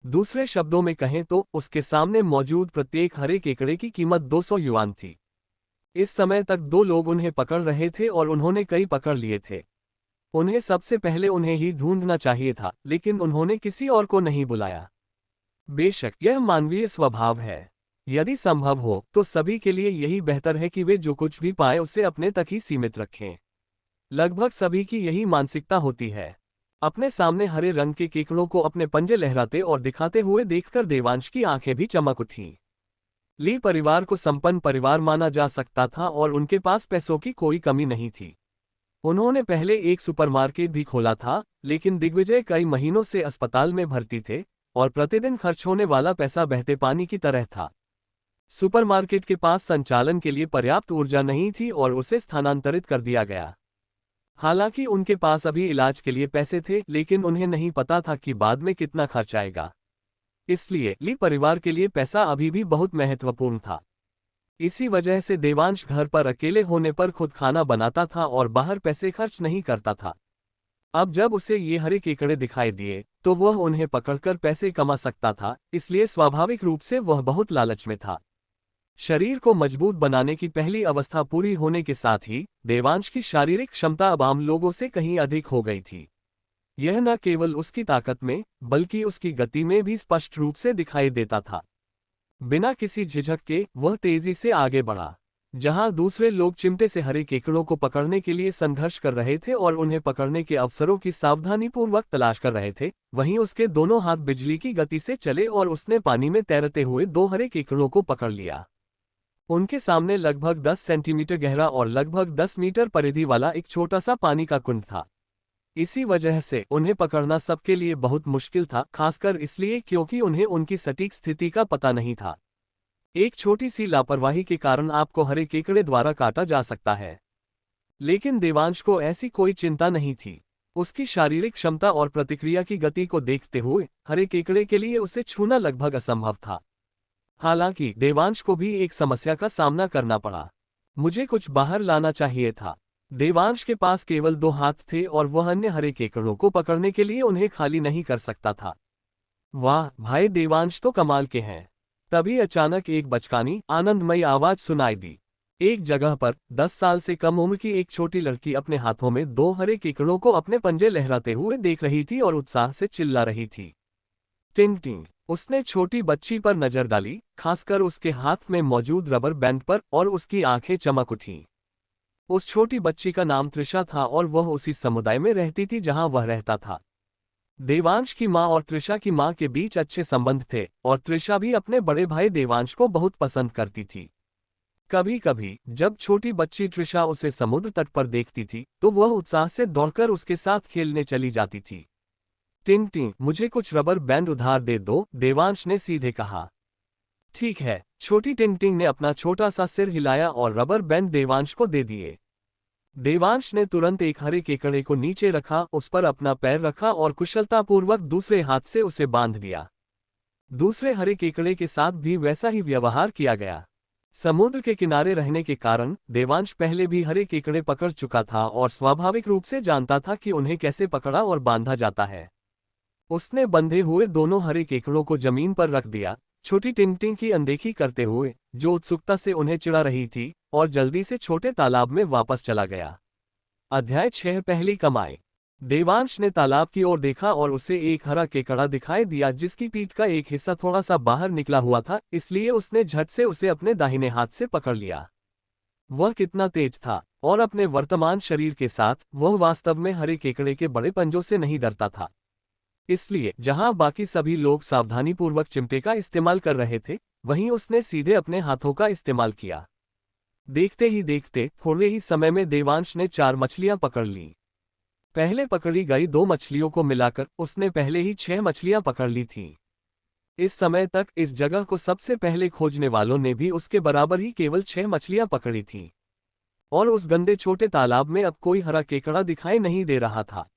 A: दूसरे शब्दों में कहें तो उसके सामने मौजूद प्रत्येक हरे केकड़े की कीमत 200 युआन थी। इस समय तक 2 लोग उन्हें पकड़ रहे थे और उन्होंने कई पकड़ लिए थे। उन्हें सबसे पहले उन्हें ही ढूंढना चाहिए था, लेकिन उन्होंने किसी और को नहीं बुलाया। बेशक यह मानवीय स्वभाव है। यदि संभव हो तो सभी के लिए यही बेहतर है कि वे जो कुछ भी पाए उसे अपने तक ही सीमित रखें। लगभग सभी की यही मानसिकता होती है। अपने सामने हरे रंग के केकड़ों को अपने पंजे लहराते और दिखाते हुए देखकर देवांश की आंखें भी चमक उठीं। ली परिवार को संपन्न परिवार माना जा सकता था और उनके पास पैसों की कोई कमी नहीं थी। उन्होंने पहले एक सुपरमार्केट भी खोला था, लेकिन दिग्विजय कई महीनों से अस्पताल में भर्ती थे और प्रतिदिन खर्च होने वाला पैसा बहते पानी की तरह था। सुपरमार्केट के पास संचालन के लिए पर्याप्त ऊर्जा नहीं थी और उसे स्थानांतरित कर दिया गया। हालांकि उनके पास अभी इलाज के लिए पैसे थे, लेकिन उन्हें नहीं पता था कि बाद में कितना खर्च आएगा। इसलिए ली परिवार के लिए पैसा अभी भी बहुत महत्वपूर्ण था। इसी वजह से देवांश घर पर अकेले होने पर खुद खाना बनाता था और बाहर पैसे खर्च नहीं करता था। अब जब उसे ये हरे केकड़े दिखाई दिए तो वह उन्हें पकड़कर पैसे कमा सकता था, इसलिए स्वाभाविक रूप से वह बहुत लालच में था। शरीर को मजबूत बनाने की पहली अवस्था पूरी होने के साथ ही देवांश की शारीरिक क्षमता अब आम लोगों से कहीं अधिक हो गई थी। यह न केवल उसकी ताकत में बल्कि उसकी गति में भी स्पष्ट रूप से दिखाई देता था। बिना किसी झिझक के वह तेजी से आगे बढ़ा। जहां दूसरे लोग चिमटे से हरे केकड़ों को पकड़ने के लिए संघर्ष कर रहे थे और उन्हें पकड़ने के अवसरों की सावधानीपूर्वक तलाश कर रहे थे, वहीं उसके दोनों हाथ बिजली की गति से चले और उसने पानी में तैरते हुए 2 हरे केकड़ों को पकड़ लिया। उनके सामने लगभग 10 सेंटीमीटर गहरा और लगभग 10 मीटर परिधि वाला एक छोटा सा पानी का कुंड था। इसी वजह से उन्हें पकड़ना सबके लिए बहुत मुश्किल था, खासकर इसलिए क्योंकि उन्हें उनकी सटीक स्थिति का पता नहीं था। एक छोटी सी लापरवाही के कारण आपको हरे केकड़े द्वारा काटा जा सकता है। लेकिन देवांश को ऐसी कोई चिंता नहीं थी। उसकी शारीरिक क्षमता और प्रतिक्रिया की गति को देखते हुए हरे केकड़े के लिए उसे छूना लगभग असंभव था। हालांकि देवांश को भी एक समस्या का सामना करना पड़ा। मुझे कुछ बाहर लाना चाहिए था। देवांश के पास केवल 2 हाथ थे और वह अन्य हरे केकड़ों को पकड़ने के लिए उन्हें खाली नहीं कर सकता था। वाह भाई, देवांश तो कमाल के हैं। तभी अचानक एक बचकानी आनंदमयी आवाज सुनाई दी। एक जगह पर 10 साल से कम उम्र की एक छोटी लड़की अपने हाथों में 2 हरे केकड़ों को अपने पंजे लहराते हुए देख रही थी और उत्साह से चिल्ला रही थी। टिंग टिंग। उसने छोटी बच्ची पर नजर डाली, खासकर उसके हाथ में मौजूद रबर बैंड पर, और उसकी आंखें चमक उठीं। उस छोटी बच्ची का नाम त्रिशा था और वह उसी समुदाय में रहती थी जहां वह रहता था। देवांश की मां और त्रिशा की मां के बीच अच्छे संबंध थे और त्रिशा भी अपने बड़े भाई देवांश को बहुत पसंद करती थी। कभी कभी जब छोटी बच्ची त्रिशा उसे समुद्र तट पर देखती थी तो वह उत्साह से दौड़कर उसके साथ खेलने चली जाती थी। टिंग टिंग, मुझे कुछ रबर बैंड उधार दे दो, देवांश ने सीधे कहा। ठीक है। छोटी टिंग टिंग ने अपना छोटा सा सिर हिलाया और रबर बैंड देवांश को दे दिए। देवांश ने तुरंत एक हरे केकड़े को नीचे रखा, उस पर अपना पैर रखा और कुशलतापूर्वक दूसरे हाथ से उसे बांध दिया। दूसरे हरे केकड़े के साथ भी वैसा ही व्यवहार किया गया। समुद्र के किनारे रहने के कारण देवांश पहले भी हरे केकड़े पकड़ चुका था और स्वाभाविक रूप से जानता था कि उन्हें कैसे पकड़ा और बांधा जाता है। उसने बंधे हुए दोनों हरे केकड़ों को जमीन पर रख दिया, छोटी टिंग टिंग की अनदेखी करते हुए, जो उत्सुकता से उन्हें चिढ़ा रही थी, और जल्दी से छोटे तालाब में वापस चला गया। अध्याय 6 पहली कमाई। देवांश ने तालाब की ओर देखा और उसे एक हरा केकड़ा दिखाई दिया जिसकी पीठ का एक हिस्सा थोड़ा सा बाहर निकला हुआ था, इसलिए उसने झट से उसे अपने दाहिने हाथ से पकड़ लिया। वह कितना तेज था, और अपने वर्तमान शरीर के साथ वह वास्तव में हरे केकड़े के बड़े पंजों से नहीं डरता था। इसलिए जहां बाकी सभी लोग सावधानीपूर्वक चिमटे का इस्तेमाल कर रहे थे, वहीं उसने सीधे अपने हाथों का इस्तेमाल किया। देखते ही देखते थोड़े ही समय में देवांश ने 4 मछलियां पकड़ लीं। पहले पकड़ी गई 2 मछलियों को मिलाकर उसने पहले ही 6 मछलियां पकड़ ली थीं। इस समय तक इस जगह को सबसे पहले खोजने वालों ने भी उसके बराबर ही केवल 6 मछलियां पकड़ी थीं। और उस गंदे छोटे तालाब में अब कोई हरा केकड़ा दिखाई नहीं दे रहा था।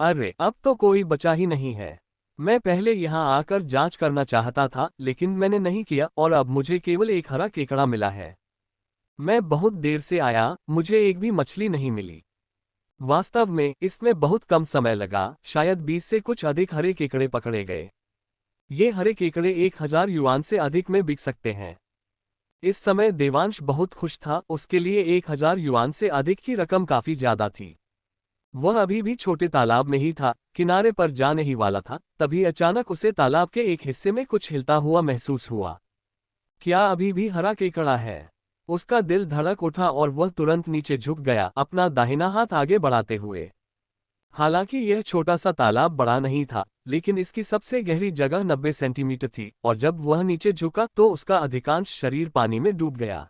A: अरे, अब तो कोई बचा ही नहीं है। मैं पहले यहाँ आकर जांच करना चाहता था, लेकिन मैंने नहीं किया और अब मुझे केवल एक हरा केकड़ा मिला है। मैं बहुत देर से आया, मुझे एक भी मछली नहीं मिली। वास्तव में इसमें बहुत कम समय लगा, शायद 20 से कुछ अधिक हरे केकड़े पकड़े गए। ये हरे केकड़े 1000 युआन से अधिक में बिक सकते हैं। इस समय देवांश बहुत खुश था, उसके लिए 1000 युआन से अधिक की रकम काफी ज्यादा थी। वह अभी भी छोटे तालाब में ही था, किनारे पर जाने ही वाला था, तभी अचानक उसे तालाब के एक हिस्से में कुछ हिलता हुआ महसूस हुआ। क्या अभी भी हरा केकड़ा है? उसका दिल धड़क उठा और वह तुरंत नीचे झुक गया, अपना दाहिना हाथ आगे बढ़ाते हुए। हालांकि यह छोटा सा तालाब बड़ा नहीं था, लेकिन इसकी सबसे गहरी जगह 90 सेंटीमीटर थी और जब वह नीचे झुका तो उसका अधिकांश शरीर पानी में डूब गया।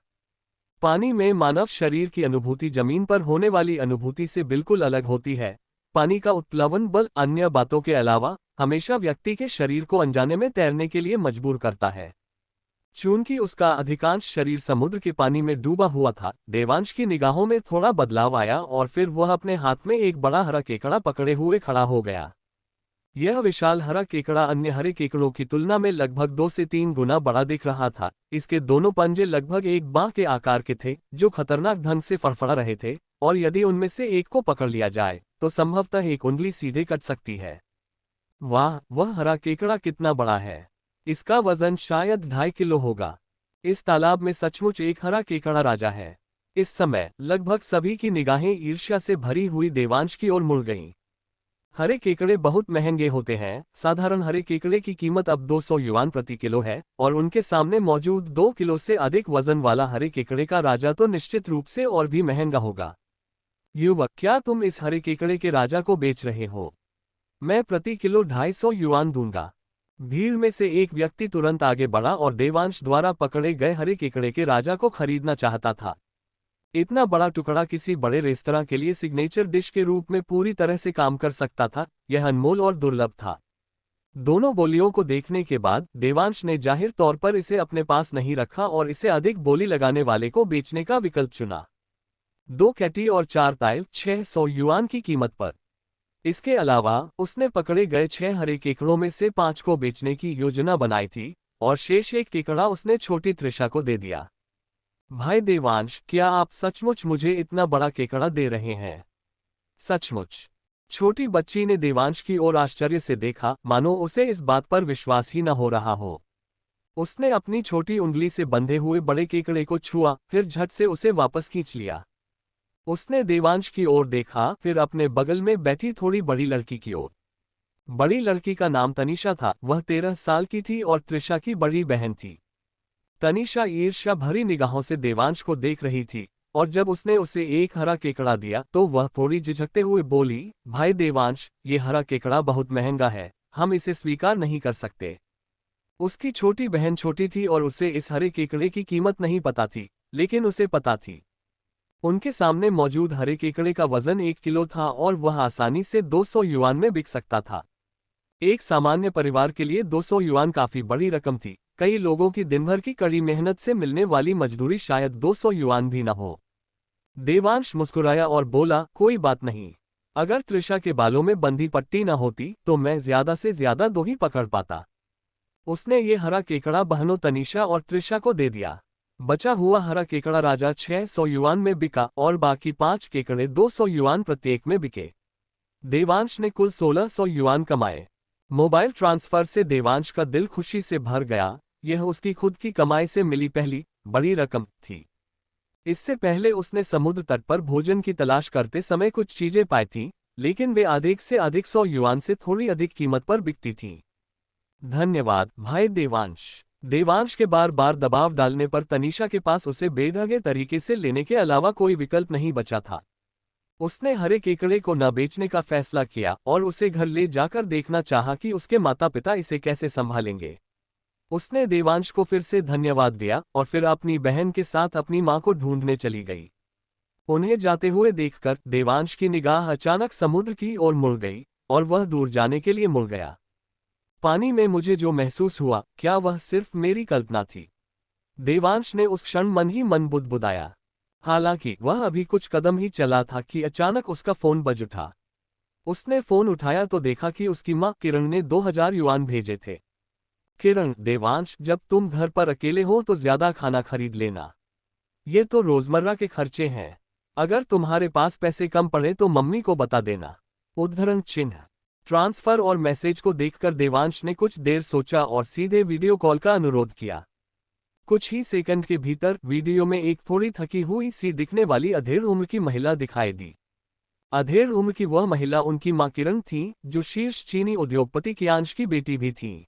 A: पानी में मानव शरीर की अनुभूति जमीन पर होने वाली अनुभूति से बिल्कुल अलग होती है। पानी का उत्प्लवन बल अन्य बातों के अलावा हमेशा व्यक्ति के शरीर को अनजाने में तैरने के लिए मजबूर करता है। चूंकि उसका अधिकांश शरीर समुद्र के पानी में डूबा हुआ था, देवांश की निगाहों में थोड़ा बदलाव आया और फिर वह अपने हाथ में एक बड़ा हरा केकड़ा पकड़े हुए खड़ा हो गया। यह विशाल हरा केकड़ा अन्य हरे केकड़ों की तुलना में लगभग 2 से 3 गुना बड़ा दिख रहा था। इसके दोनों पंजे लगभग एक बांह के आकार के थे, जो खतरनाक ढंग से फड़फड़ा रहे थे, और यदि उनमें से एक को पकड़ लिया जाए तो संभवतः एक उंगली सीधे कट सकती है। वाह, वह हरा केकड़ा कितना बड़ा है! इसका वजन शायद 2.5 किलो होगा। इस तालाब में सचमुच एक हरा केकड़ा राजा है। इस समय लगभग सभी की निगाहें ईर्ष्या से भरी हुई देवांश की ओर मुड़ गईं। हरे केकड़े बहुत महंगे होते हैं। साधारण हरे केकड़े की कीमत अब 200 युआन प्रति किलो है, और उनके सामने मौजूद 2 किलो से अधिक वजन वाला हरे केकड़े का राजा तो निश्चित रूप से और भी महंगा होगा। युवक, क्या तुम इस हरे केकड़े के राजा को बेच रहे हो? मैं प्रति किलो 250 युआन दूंगा। भीड़ में से एक व्यक्ति तुरंत आगे बढ़ा और देवांश द्वारा पकड़े गए हरे केकड़े के राजा को खरीदना चाहता था। इतना बड़ा टुकड़ा किसी बड़े रेस्तरां के लिए सिग्नेचर डिश के रूप में पूरी तरह से काम कर सकता था। यह अनमोल और दुर्लभ था। दोनों बोलियों को देखने के बाद देवांश ने जाहिर तौर पर इसे अपने पास नहीं रखा और इसे अधिक बोली लगाने वाले को बेचने का विकल्प चुना। 2 कैटी और 4 ताइल 600 युआन की कीमत पर। इसके अलावा उसने पकड़े गए 6 हरे केकड़ों में से 5 को बेचने की योजना बनाई थी, और शेष एक केकड़ा उसने छोटी त्रिशा को दे दिया। भाई देवांश, क्या आप सचमुच मुझे इतना बड़ा केकड़ा दे रहे हैं? सचमुच? छोटी बच्ची ने देवांश की ओर आश्चर्य से देखा, मानो उसे इस बात पर विश्वास ही न हो रहा हो। उसने अपनी छोटी उंगली से बंधे हुए बड़े केकड़े को छुआ, फिर झट से उसे वापस खींच लिया। उसने देवांश की ओर देखा, फिर अपने बगल में बैठी थोड़ी बड़ी लड़की की ओर। बड़ी लड़की का नाम तनीषा था। वह 13 साल की थी और त्रिशा की बड़ी बहन थी। तनीषा ईर्ष्या भरी निगाहों से देवांश को देख रही थी, और जब उसने उसे एक हरा केकड़ा दिया तो वह थोड़ी झिझकते हुए बोली, भाई देवांश, ये हरा केकड़ा बहुत महंगा है, हम इसे स्वीकार नहीं कर सकते। उसकी छोटी बहन छोटी थी और उसे इस हरे केकड़े की कीमत नहीं पता थी, लेकिन उसे पता थी। उनके सामने मौजूद हरे केकड़े का वजन 1 किलो था और वह आसानी से 200 युआन में बिक सकता था। एक सामान्य परिवार के लिए 200 युआन काफी बड़ी रकम थी। कई लोगों की दिन भर की कड़ी मेहनत से मिलने वाली मजदूरी शायद 200 युआन भी न हो। देवांश मुस्कुराया और बोला, कोई बात नहीं। अगर त्रिशा के बालों में बंधी पट्टी न होती तो मैं ज्यादा से ज्यादा 2 ही पकड़ पाता। उसने ये हरा केकड़ा बहनों तनीषा और त्रिशा को दे दिया। बचा हुआ हरा केकड़ा राजा 600 युआन में बिका और बाकी 5 केकड़े 200 युआन प्रत्येक में बिके। देवांश ने कुल 1600 युआन कमाए। मोबाइल ट्रांसफर से देवांश का दिल खुशी से भर गया। यह उसकी खुद की कमाई से मिली पहली बड़ी रकम थी। इससे पहले उसने समुद्र तट पर भोजन की तलाश करते समय कुछ चीजें पाई थीं, लेकिन वे अधिक से अधिक 100 युआन से थोड़ी अधिक कीमत पर बिकती थीं। धन्यवाद भाई देवांश। देवांश के बार बार दबाव डालने पर तनीषा के पास उसे बेढंगे तरीके से लेने के अलावा कोई विकल्प नहीं बचा था। उसने हरे केकड़े को न बेचने का फैसला किया और उसे घर ले जाकर देखना चाहा कि उसके माता पिता इसे कैसे संभालेंगे। उसने देवांश को फिर से धन्यवाद दिया और फिर अपनी बहन के साथ अपनी मां को ढूंढने चली गई। उन्हें जाते हुए देखकर देवांश की निगाह अचानक समुद्र की ओर मुड़ गई और वह दूर जाने के लिए मुड़ गया। पानी में मुझे जो महसूस हुआ, क्या वह सिर्फ मेरी कल्पना थी? देवांश ने उस क्षण मन ही मन बुदबुदाया। हालांकि वह अभी कुछ कदम ही चला था कि अचानक उसका फोन बज उठा। उसने फोन उठाया तो देखा कि उसकी माँ किरण ने 2000 युआन भेजे थे। किरण, देवांश, जब तुम घर पर अकेले हो तो ज्यादा खाना खरीद लेना। ये तो रोजमर्रा के खर्चे हैं। अगर तुम्हारे पास पैसे कम पड़े तो मम्मी को बता देना। उद्धरण चिन्ह। ट्रांसफर और मैसेज को देखकर देवांश ने कुछ देर सोचा और सीधे वीडियो कॉल का अनुरोध किया। कुछ ही सेकंड के भीतर वीडियो में एक थोड़ी थकी हुई सी दिखने वाली अधेड़ उम्र की महिला दिखाई दी। अधेड़ उम्र की वह महिला उनकी मां किरण थी, जो शीर्ष चीनी उद्योगपति कियांश की बेटी भी थी।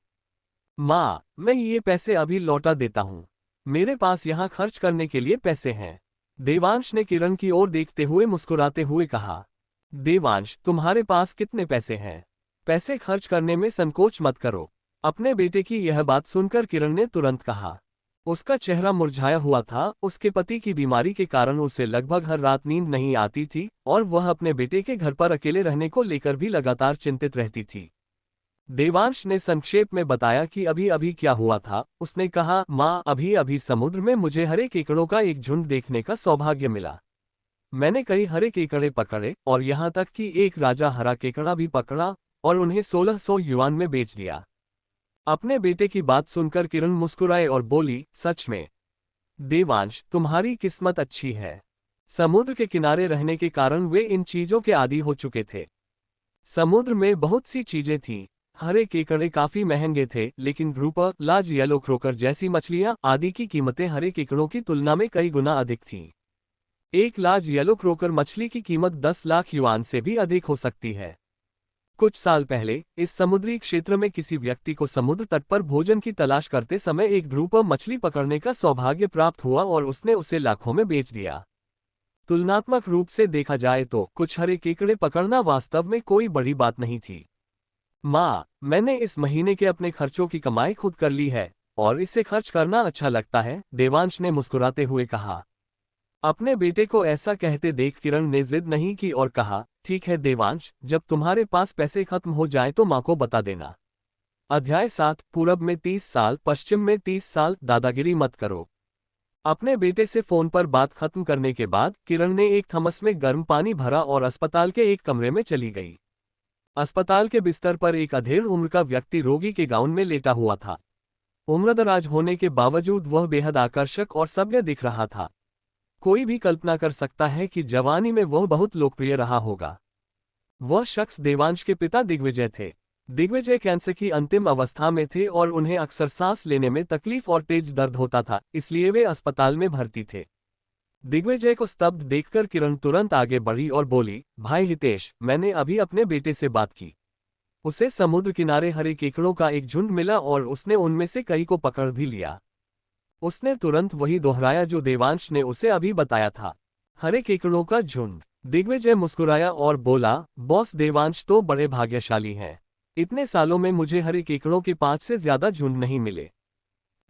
A: माँ, मैं ये पैसे अभी लौटा देता हूँ। मेरे पास यहाँ खर्च करने के लिए पैसे हैं। देवांश ने किरण की ओर देखते हुए मुस्कुराते हुए कहा। देवांश, तुम्हारे पास कितने पैसे हैं? पैसे खर्च करने में संकोच मत करो। अपने बेटे की यह बात सुनकर किरण ने तुरंत कहा। उसका चेहरा मुरझाया हुआ था। उसके पति की बीमारी के कारण उसे लगभग हर रात नींद नहीं आती थी और वह अपने बेटे के घर पर अकेले रहने को लेकर भी लगातार चिंतित रहती थी। देवांश ने संक्षेप में बताया कि अभी अभी क्या हुआ था। उसने कहा, माँ, अभी अभी समुद्र में मुझे हरे केकड़ों का एक झुंड देखने का सौभाग्य मिला। मैंने कई हरे केकड़े पकड़े और यहाँ तक कि एक राजा हरा केकड़ा भी पकड़ा और उन्हें 1600 युआन में बेच दिया। अपने बेटे की बात सुनकर किरण मुस्कुराए और बोली, सच में? देवांश, तुम्हारी किस्मत अच्छी है। समुद्र के किनारे रहने के कारण वे इन चीजों के आदी हो चुके थे। समुद्र में बहुत सी चीजें थीं। हरे केकड़े काफी महंगे थे, लेकिन ग्रुपर, लार्ज येलो क्रोकर जैसी मछलियां आदि की कीमतें हरे केकड़ों की तुलना में कई गुना अधिक थीं। एक लार्ज येलो क्रोकर मछली की कीमत 10 लाख युआन से भी अधिक हो सकती है। कुछ साल पहले इस समुद्री क्षेत्र में किसी व्यक्ति को समुद्र तट पर भोजन की तलाश करते समय एक ग्रुपर मछली पकड़ने का सौभाग्य प्राप्त हुआ और उसने उसे लाखों में बेच दिया। तुलनात्मक रूप से देखा जाए तो कुछ हरे केकड़े पकड़ना वास्तव में कोई बड़ी बात नहीं थी। माँ, मैंने इस महीने के अपने खर्चों की कमाई खुद कर ली है और इसे खर्च करना अच्छा लगता है, देवांश ने मुस्कुराते हुए कहा। अपने बेटे को ऐसा कहते देख किरण ने जिद नहीं की और कहा, ठीक है देवांश, जब तुम्हारे पास पैसे खत्म हो जाए तो माँ को बता देना। अध्याय 7। पूरब में 30 साल, पश्चिम में 30 साल, दादागिरी मत करो। अपने बेटे से फोन पर बात खत्म करने के बाद किरण ने एक थमस में गर्म पानी भरा और अस्पताल के एक कमरे में चली गई। अस्पताल के बिस्तर पर एक अधेड़ उम्र का व्यक्ति रोगी के गाउन में लेटा हुआ था। उम्रदराज होने के बावजूद वह बेहद आकर्षक और सभ्य दिख रहा था। कोई भी कल्पना कर सकता है कि जवानी में वह बहुत लोकप्रिय रहा होगा। वह शख्स देवांश के पिता दिग्विजय थे। दिग्विजय कैंसर की अंतिम अवस्था में थे और उन्हें अक्सर सांस लेने में तकलीफ और तेज दर्द होता था, इसलिए वे अस्पताल में भर्ती थे। दिग्विजय को स्तब्ध देखकर किरण तुरंत आगे बढ़ी और बोली, भाई हितेश, मैंने अभी अपने बेटे से बात की। उसे समुद्र किनारे हरे केकड़ों का एक झुंड मिला और उसने उनमें से कई को पकड़ भी लिया। उसने तुरंत वही दोहराया जो देवांश ने उसे अभी बताया था, हरे केकड़ों का झुंड। दिग्विजय मुस्कुराया और बोला, बॉस, देवांश तो बड़े भाग्यशाली हैं। इतने सालों में मुझे हरे केकड़ों के 5 से ज्यादा झुंड नहीं मिले।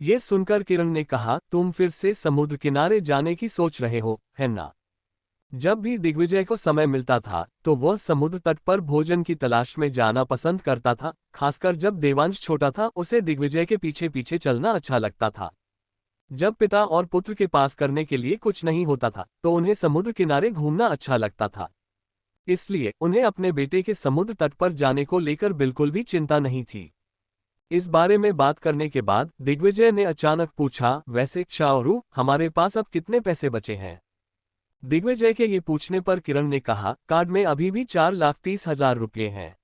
A: ये सुनकर किरण ने कहा, तुम फिर से समुद्र किनारे जाने की सोच रहे हो, है ना? जब भी दिग्विजय को समय मिलता था तो वह समुद्र तट पर भोजन की तलाश में जाना पसंद करता था। खासकर जब देवांश छोटा था, उसे दिग्विजय के पीछे पीछे चलना अच्छा लगता था। जब पिता और पुत्र के पास करने के लिए कुछ नहीं होता था तो उन्हें समुद्र किनारे घूमना अच्छा लगता था। इसलिए उन्हें अपने बेटे के समुद्र तट पर जाने को लेकर बिल्कुल भी चिंता नहीं थी। इस बारे में बात करने के बाद दिग्विजय ने अचानक पूछा, वैसे शाओरू, हमारे पास अब कितने पैसे बचे हैं? दिग्विजय के ये पूछने पर किरण ने कहा, कार्ड में अभी भी 4,30,000 रुपये हैं।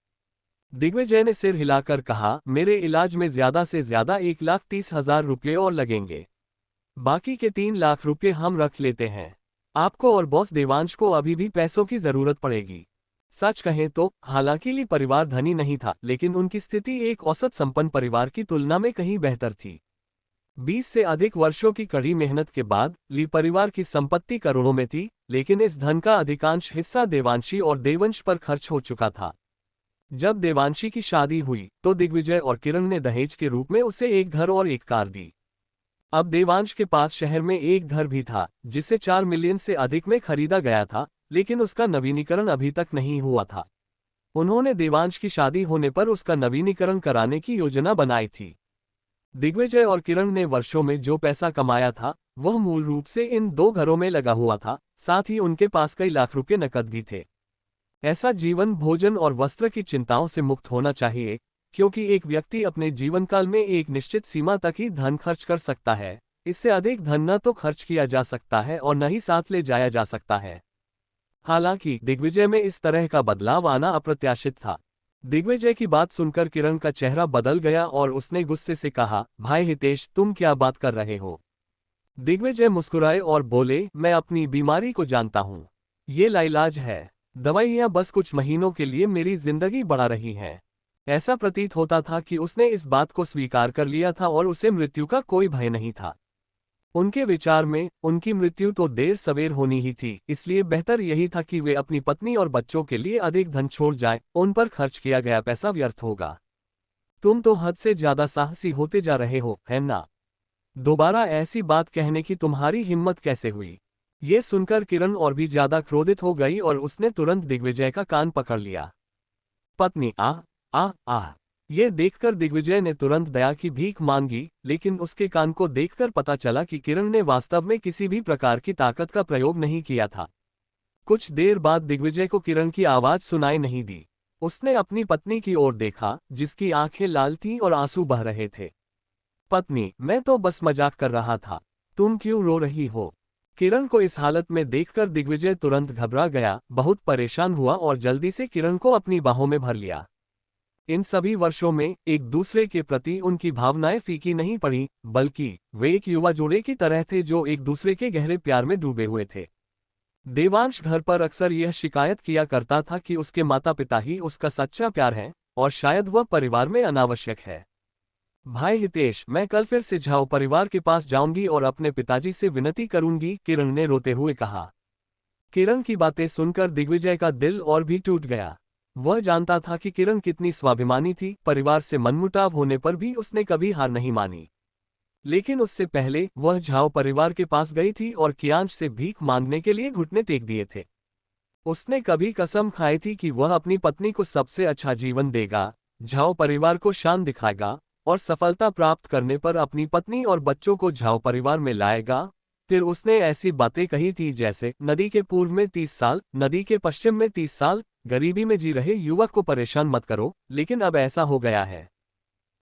A: दिग्विजय ने सिर हिलाकर कहा, मेरे इलाज में ज्यादा से ज्यादा 1,30,000 रुपये और लगेंगे। बाकी के 3 लाख रुपये हम रख लेते हैं। आपको और बॉस देवांश को अभी भी पैसों की जरूरत पड़ेगी। सच कहें तो हालांकि ली परिवार धनी नहीं था, लेकिन उनकी स्थिति एक औसत संपन्न परिवार की तुलना में कहीं बेहतर थी। 20 से अधिक वर्षों की कड़ी मेहनत के बाद ली परिवार की संपत्ति करोड़ों में थी, लेकिन इस धन का अधिकांश हिस्सा देवांशी और देवंश पर खर्च हो चुका था। जब देवांशी की शादी हुई तो दिग्विजय और किरण ने दहेज के रूप में उसे एक घर और एक कार दी। अब देवांश के पास शहर में एक घर भी था जिसे 4 मिलियन से अधिक में खरीदा गया था, लेकिन उसका नवीनीकरण अभी तक नहीं हुआ था। उन्होंने देवांश की शादी होने पर उसका नवीनीकरण कराने की योजना बनाई थी। दिग्विजय और किरण ने वर्षों में जो पैसा कमाया था वह मूल रूप से इन 2 घरों में लगा हुआ था। साथ ही उनके पास कई लाख रुपए नकद भी थे। ऐसा जीवन भोजन और वस्त्र की चिंताओं से मुक्त होना चाहिए, क्योंकि एक व्यक्ति अपने जीवनकाल में एक निश्चित सीमा तक ही धन खर्च कर सकता है। इससे अधिक धन न तो खर्च किया जा सकता है और न ही साथ ले जाया जा सकता है। हालांकि दिग्विजय में इस तरह का बदलाव आना अप्रत्याशित था। दिग्विजय की बात सुनकर किरण का चेहरा बदल गया और उसने गुस्से से कहा, भाई हितेश, तुम क्या बात कर रहे हो? दिग्विजय मुस्कुराए और बोले, मैं अपनी बीमारी को जानता हूं। ये लाइलाज है। दवाइयां बस कुछ महीनों के लिए मेरी जिंदगी बढ़ा रही हैं। ऐसा प्रतीत होता था कि उसने इस बात को स्वीकार कर लिया था और उसे मृत्यु का कोई भय नहीं था। उनके विचार में उनकी मृत्यु तो देर सवेर होनी ही थी, इसलिए बेहतर यही था कि वे अपनी पत्नी और बच्चों के लिए अधिक धन छोड़ जाएं, उन पर खर्च किया गया पैसा व्यर्थ होगा। तुम तो हद से ज्यादा साहसी होते जा रहे हो, है ना? दोबारा ऐसी बात कहने की तुम्हारी हिम्मत कैसे हुई? ये सुनकर किरण और भी ज्यादा क्रोधित हो गई और उसने तुरंत दिग्विजय का कान पकड़ लिया। पत्नी, आह आह आह! ये देखकर दिग्विजय ने तुरंत दया की भीख मांगी, लेकिन उसके कान को देखकर पता चला कि किरण ने वास्तव में किसी भी प्रकार की ताकत का प्रयोग नहीं किया था। कुछ देर बाद दिग्विजय को किरण की आवाज सुनाई नहीं दी। उसने अपनी पत्नी की ओर देखा, जिसकी आंखें लाल थीं और आंसू बह रहे थे। पत्नी, मैं तो बस मजाक कर रहा था। तुम क्यों रो रही हो? किरण को इस हालत में देखकर दिग्विजय तुरंत घबरा गया, बहुत परेशान हुआ और जल्दी से किरण को अपनी बाहों में भर लिया। इन सभी वर्षों में एक दूसरे के प्रति उनकी भावनाएं फीकी नहीं पड़ी, बल्कि वे एक युवा जोड़े की तरह थे जो एक दूसरे के गहरे प्यार में डूबे हुए थे। देवांश घर पर अक्सर यह शिकायत किया करता था कि उसके माता पिता ही उसका सच्चा प्यार है और शायद वह परिवार में अनावश्यक है। भाई हितेश, मैं कल फिर से झाओ परिवार के पास जाऊंगी और अपने पिताजी से विनती करूंगी, किरण ने रोते हुए कहा। किरण की बातें सुनकर दिग्विजय का दिल और भी टूट गया। वह जानता था कि किरण कितनी स्वाभिमानी थी, परिवार से मनमुटाव होने पर भी उसने कभी हार नहीं मानी। लेकिन उससे पहले वह झाओ परिवार के पास गई थी और कियांश से भीख मांगने के लिए घुटने टेक दिए थे। उसने कभी कसम खाई थी कि वह अपनी पत्नी को सबसे अच्छा जीवन देगा, झाओ परिवार को शान दिखाएगा और सफलता प्राप्त करने पर अपनी पत्नी और बच्चों को झाओ परिवार में लाएगा। फिर उसने ऐसी बातें कही थी जैसे, नदी के पूर्व में 30 साल, नदी के पश्चिम में 30 साल, गरीबी में जी रहे युवक को परेशान मत करो, लेकिन अब ऐसा हो गया है।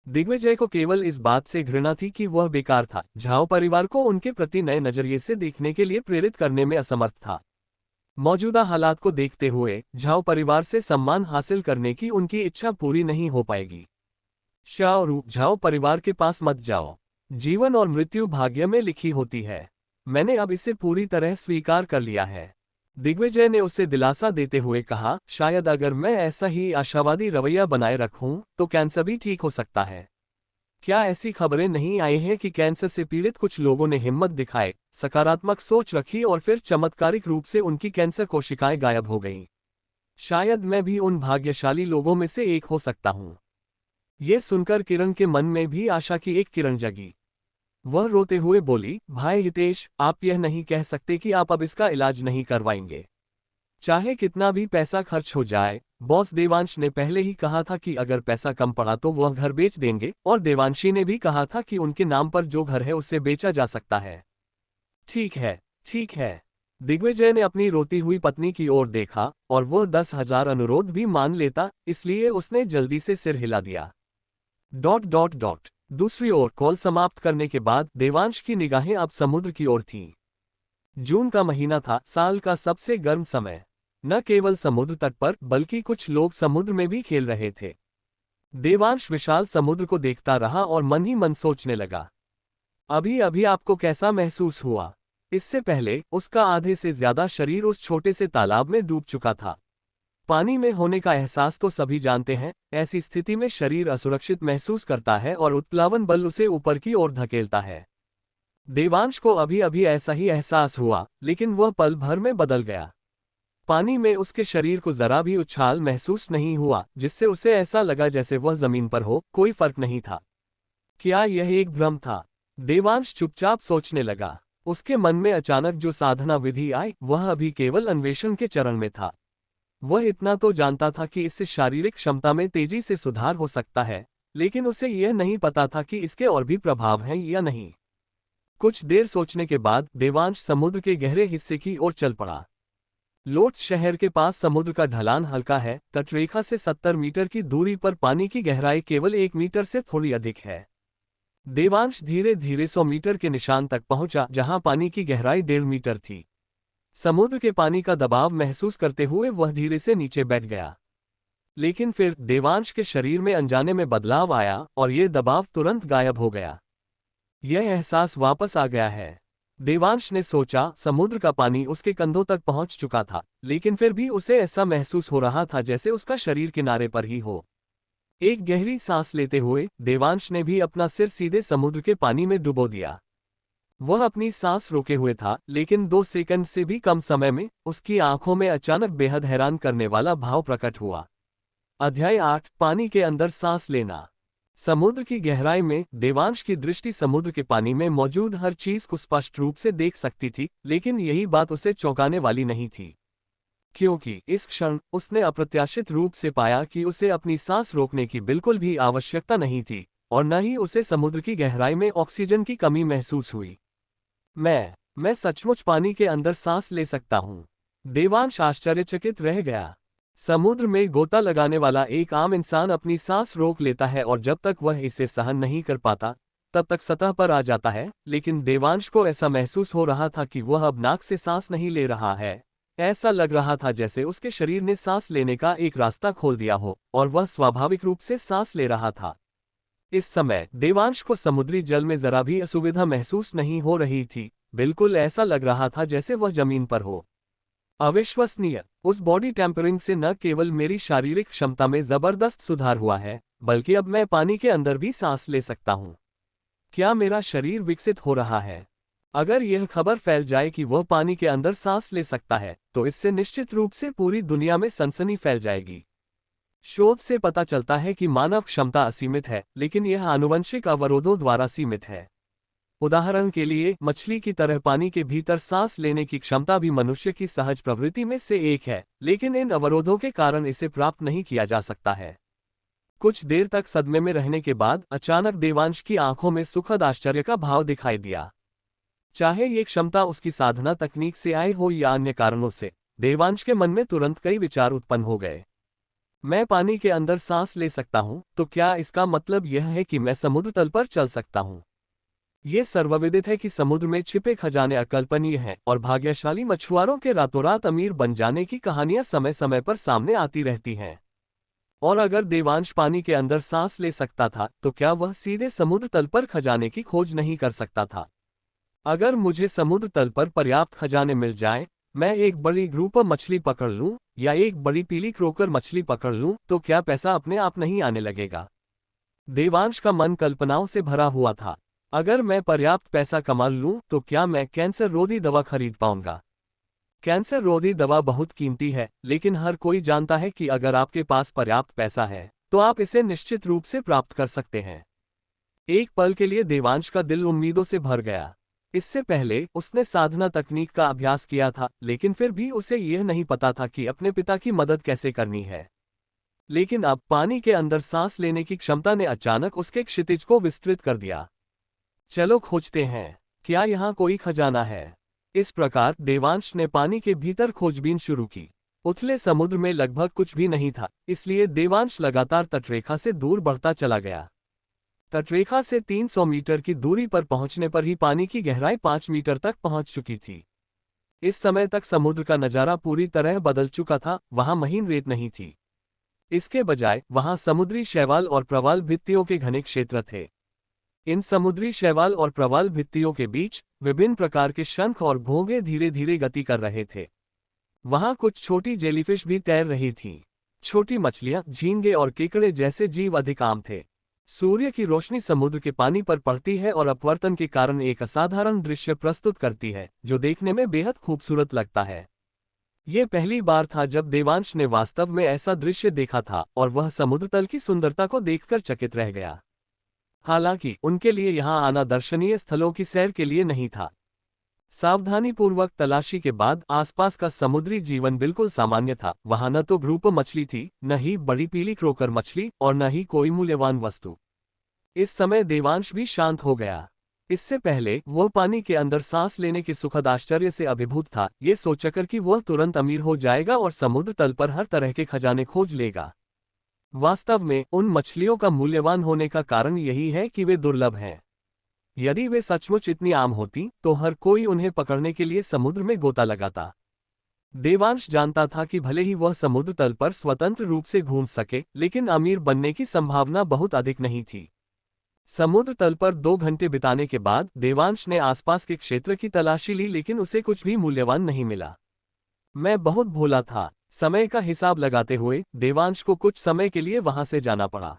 A: दिग्विजय को केवल इस बात से घृणा थी कि वह बेकार था, झाओ परिवार को उनके प्रति नए नजरिए से देखने के लिए प्रेरित करने में असमर्थ था। मौजूदा हालात को देखते हुए झाओ परिवार से सम्मान हासिल करने की उनकी इच्छा पूरी नहीं हो पाएगी। शाओरू, झाओ परिवार के पास मत जाओ। जीवन और मृत्यु भाग्य में लिखी होती है। मैंने अब इसे पूरी तरह स्वीकार कर लिया है। दिग्विजय ने उसे दिलासा देते हुए कहा, शायद अगर मैं ऐसा ही आशावादी रवैया बनाए रखूं तो कैंसर भी ठीक हो सकता है। क्या ऐसी खबरें नहीं आई हैं कि कैंसर से पीड़ित कुछ लोगों ने हिम्मत दिखाई, सकारात्मक सोच रखी और फिर चमत्कारिक रूप से उनकी कैंसर कोशिकाएं गायब हो गईं? शायद मैं भी उन भाग्यशाली लोगों में से एक हो सकता हूं। ये सुनकर किरण के मन में भी आशा की एक किरण जगी। वह रोते हुए बोली, भाई हितेश, आप यह नहीं कह सकते कि आप अब इसका इलाज नहीं करवाएंगे। चाहे कितना भी पैसा खर्च हो जाए, बॉस देवांश ने पहले ही कहा था कि अगर पैसा कम पड़ा तो वह घर बेच देंगे, और देवांशी ने भी कहा था कि उनके नाम पर जो घर है उसे बेचा जा सकता है। ठीक है, ठीक है। दिग्विजय ने अपनी रोती हुई पत्नी की ओर देखा और वह 10,000 अनुरोध भी मान लेता, इसलिए उसने जल्दी से सिर हिला दिया। ... दूसरी ओर कॉल समाप्त करने के बाद देवांश की निगाहें अब समुद्र की ओर थीं। जून का महीना था, साल का सबसे गर्म समय। न केवल समुद्र तट पर बल्कि कुछ लोग समुद्र में भी खेल रहे थे। देवांश विशाल समुद्र को देखता रहा और मन ही मन सोचने लगा, अभी अभी आपको कैसा महसूस हुआ? इससे पहले उसका आधे से ज्यादा शरीर उस छोटे से तालाब में डूब चुका था। पानी में होने का एहसास तो सभी जानते हैं, ऐसी स्थिति में शरीर असुरक्षित महसूस करता है और उत्प्लावन बल उसे ऊपर की ओर धकेलता है। देवांश को अभी अभी ऐसा ही एहसास हुआ, लेकिन वह पल भर में बदल गया। पानी में उसके शरीर को जरा भी उछाल महसूस नहीं हुआ, जिससे उसे ऐसा लगा जैसे वह जमीन पर हो, कोई फर्क नहीं था। क्या यह एक भ्रम था? देवांश चुपचाप सोचने लगा। उसके मन में अचानक जो साधना विधि आई, वह अभी केवल अन्वेषण के चरण में था। वह इतना तो जानता था कि इससे शारीरिक क्षमता में तेजी से सुधार हो सकता है, लेकिन उसे यह नहीं पता था कि इसके और भी प्रभाव हैं या नहीं। कुछ देर सोचने के बाद देवांश समुद्र के गहरे हिस्से की ओर चल पड़ा। लोड्स शहर के पास समुद्र का ढलान हल्का है, तटरेखा से 70 मीटर की दूरी पर पानी की गहराई केवल 1 मीटर से थोड़ी अधिक है। देवांश धीरे धीरे 100 मीटर के निशान तक पहुंचा, जहां पानी की गहराई 1.5 मीटर थी। समुद्र के पानी का दबाव महसूस करते हुए वह धीरे से नीचे बैठ गया। लेकिन फिर देवांश के शरीर में अनजाने में बदलाव आया और ये दबाव तुरंत गायब हो गया। यह एहसास वापस आ गया है। देवांश ने सोचा, समुद्र का पानी उसके कंधों तक पहुंच चुका था, लेकिन फिर भी उसे ऐसा महसूस हो रहा था जैसे उसका शरीर किनारे पर ही हो। एक गहरी सांस लेते हुए देवांश ने भी अपना सिर सीधे समुद्र के पानी में डुबो दिया। वह अपनी सांस रोके हुए था, लेकिन 2 सेकंड से भी कम समय में उसकी आंखों में अचानक बेहद हैरान करने वाला भाव प्रकट हुआ। अध्याय 8, पानी के अंदर सांस लेना। समुद्र की गहराई में देवांश की दृष्टि समुद्र के पानी में मौजूद हर चीज को स्पष्ट रूप से देख सकती थी, लेकिन यही बात उसे चौंकाने वाली नहीं थी, क्योंकि इस क्षण उसने अप्रत्याशित रूप से पाया कि उसे अपनी सांस रोकने की बिल्कुल भी आवश्यकता नहीं थी, और न ही उसे समुद्र की गहराई में ऑक्सीजन की कमी महसूस हुई। मैं सचमुच पानी के अंदर सांस ले सकता हूँ। देवांश आश्चर्यचकित रह गया। समुद्र में गोता लगाने वाला एक आम इंसान अपनी सांस रोक लेता है और जब तक वह इसे सहन नहीं कर पाता तब तक सतह पर आ जाता है, लेकिन देवांश को ऐसा महसूस हो रहा था कि वह अब नाक से सांस नहीं ले रहा है। ऐसा लग रहा था जैसे उसके शरीर ने सांस लेने का एक रास्ता खोल दिया हो और वह स्वाभाविक रूप से सांस ले रहा था। इस समय देवांश को समुद्री जल में जरा भी असुविधा महसूस नहीं हो रही थी। बिल्कुल ऐसा लग रहा था जैसे वह जमीन पर हो। अविश्वसनीय! उस बॉडी टेम्परिंग से न केवल मेरी शारीरिक क्षमता में जबरदस्त सुधार हुआ है, बल्कि अब मैं पानी के अंदर भी सांस ले सकता हूँ। क्या मेरा शरीर विकसित हो रहा है? अगर यह खबर फैल जाए कि वह पानी के अंदर सांस ले सकता है, तो इससे निश्चित रूप से पूरी दुनिया में सनसनी फैल जाएगी। शोध से पता चलता है कि मानव क्षमता असीमित है, लेकिन यह आनुवंशिक अवरोधों द्वारा सीमित है। उदाहरण के लिए, मछली की तरह पानी के भीतर सांस लेने की क्षमता भी मनुष्य की सहज प्रवृत्ति में से एक है, लेकिन इन अवरोधों के कारण इसे प्राप्त नहीं किया जा सकता है। कुछ देर तक सदमे में रहने के बाद अचानक देवांश की आंखों में सुखद आश्चर्य का भाव दिखाई दिया। चाहे ये क्षमता उसकी साधना तकनीक से आए हो या अन्य कारणों से, देवांश के मन में तुरंत कई विचार उत्पन्न हो गए। मैं पानी के अंदर सांस ले सकता हूँ, तो क्या इसका मतलब यह है कि मैं समुद्र तल पर चल सकता हूँ? ये सर्वविदित है कि समुद्र में छिपे खजाने अकल्पनीय हैं और भाग्यशाली मछुआरों के रातों रात अमीर बन जाने की कहानियां समय समय पर सामने आती रहती हैं। और अगर देवांश पानी के अंदर सांस ले सकता था, तो क्या वह सीधे समुद्र तल पर खजाने की खोज नहीं कर सकता था? अगर मुझे समुद्र तल पर पर्याप्त खजाने मिल जाएं, मैं एक बड़ी ग्रुपर मछली पकड़ लूं या एक बड़ी पीली क्रोकर मछली पकड़ लूं, तो क्या पैसा अपने आप नहीं आने लगेगा? देवांश का मन कल्पनाओं से भरा हुआ था। अगर मैं पर्याप्त पैसा कमा लूं, तो क्या मैं कैंसर रोधी दवा खरीद पाऊंगा? कैंसर रोधी दवा बहुत कीमती है, लेकिन हर कोई जानता है कि अगर आपके पास पर्याप्त पैसा है, तो आप इसे निश्चित रूप से प्राप्त कर सकते हैं। एक पल के लिए देवांश का दिल उम्मीदों से भर गया। इससे पहले उसने साधना तकनीक का अभ्यास किया था, लेकिन फिर भी उसे यह नहीं पता था कि अपने पिता की मदद कैसे करनी है। लेकिन अब पानी के अंदर सांस लेने की क्षमता ने अचानक उसके क्षितिज को विस्तृत कर दिया। चलो खोजते हैं, क्या यहाँ कोई खजाना है? इस प्रकार देवांश ने पानी के भीतर खोजबीन शुरू की। उथले समुद्र में लगभग कुछ भी नहीं था, इसलिए देवांश लगातार तटरेखा से दूर बढ़ता चला गया। तटरेखा से 300 मीटर की दूरी पर पहुंचने पर ही पानी की गहराई 5 मीटर तक पहुंच चुकी थी। इस समय तक समुद्र का नजारा पूरी तरह बदल चुका था। वहां महीन रेत नहीं थी। इसके बजाय वहां समुद्री शैवाल और प्रवाल भित्तियों के घने क्षेत्र थे। इन समुद्री शैवाल और प्रवाल भित्तियों के बीच विभिन्न प्रकार के शंख और घोंघे धीरे धीरे गति कर रहे थे। वहां कुछ छोटी जेलीफिश भी तैर रही थीं। छोटी मछलियां, झींगे और केकड़े जैसे जीव अधिक आम थे। सूर्य की रोशनी समुद्र के पानी पर पड़ती है और अपवर्तन के कारण एक असाधारण दृश्य प्रस्तुत करती है, जो देखने में बेहद खूबसूरत लगता है। ये पहली बार था जब देवांश ने वास्तव में ऐसा दृश्य देखा था, और वह समुद्र तल की सुंदरता को देखकर चकित रह गया। हालांकि उनके लिए यहां आना दर्शनीय स्थलों की सैर के लिए नहीं था। सावधानीपूर्वक तलाशी के बाद आसपास का समुद्री जीवन बिल्कुल सामान्य था। वहां न तो ग्रुपर मछली थी, न ही बड़ी पीली क्रोकर मछली, और न ही कोई मूल्यवान वस्तु। इस समय देवांश भी शांत हो गया। इससे पहले वह पानी के अंदर सांस लेने के सुखद आश्चर्य से अभिभूत था, ये सोचकर कि वह तुरंत अमीर हो जाएगा और समुद्र तल पर हर तरह के खजाने खोज लेगा। वास्तव में उन मछलियों का मूल्यवान होने का कारण यही है कि वे दुर्लभ हैं। यदि वे सचमुच इतनी आम होती तो हर कोई उन्हें पकड़ने के लिए समुद्र में गोता लगाता। देवांश जानता था कि भले ही वह समुद्र तल पर स्वतंत्र रूप से घूम सके, लेकिन अमीर बनने की संभावना बहुत अधिक नहीं थी। समुद्र तल पर 2 घंटे बिताने के बाद देवांश ने आसपास के क्षेत्र की तलाशी ली, लेकिन उसे कुछ भी मूल्यवान नहीं मिला। मैं बहुत भोला था। समय का हिसाब लगाते हुए देवांश को कुछ समय के लिए वहां से जाना पड़ा।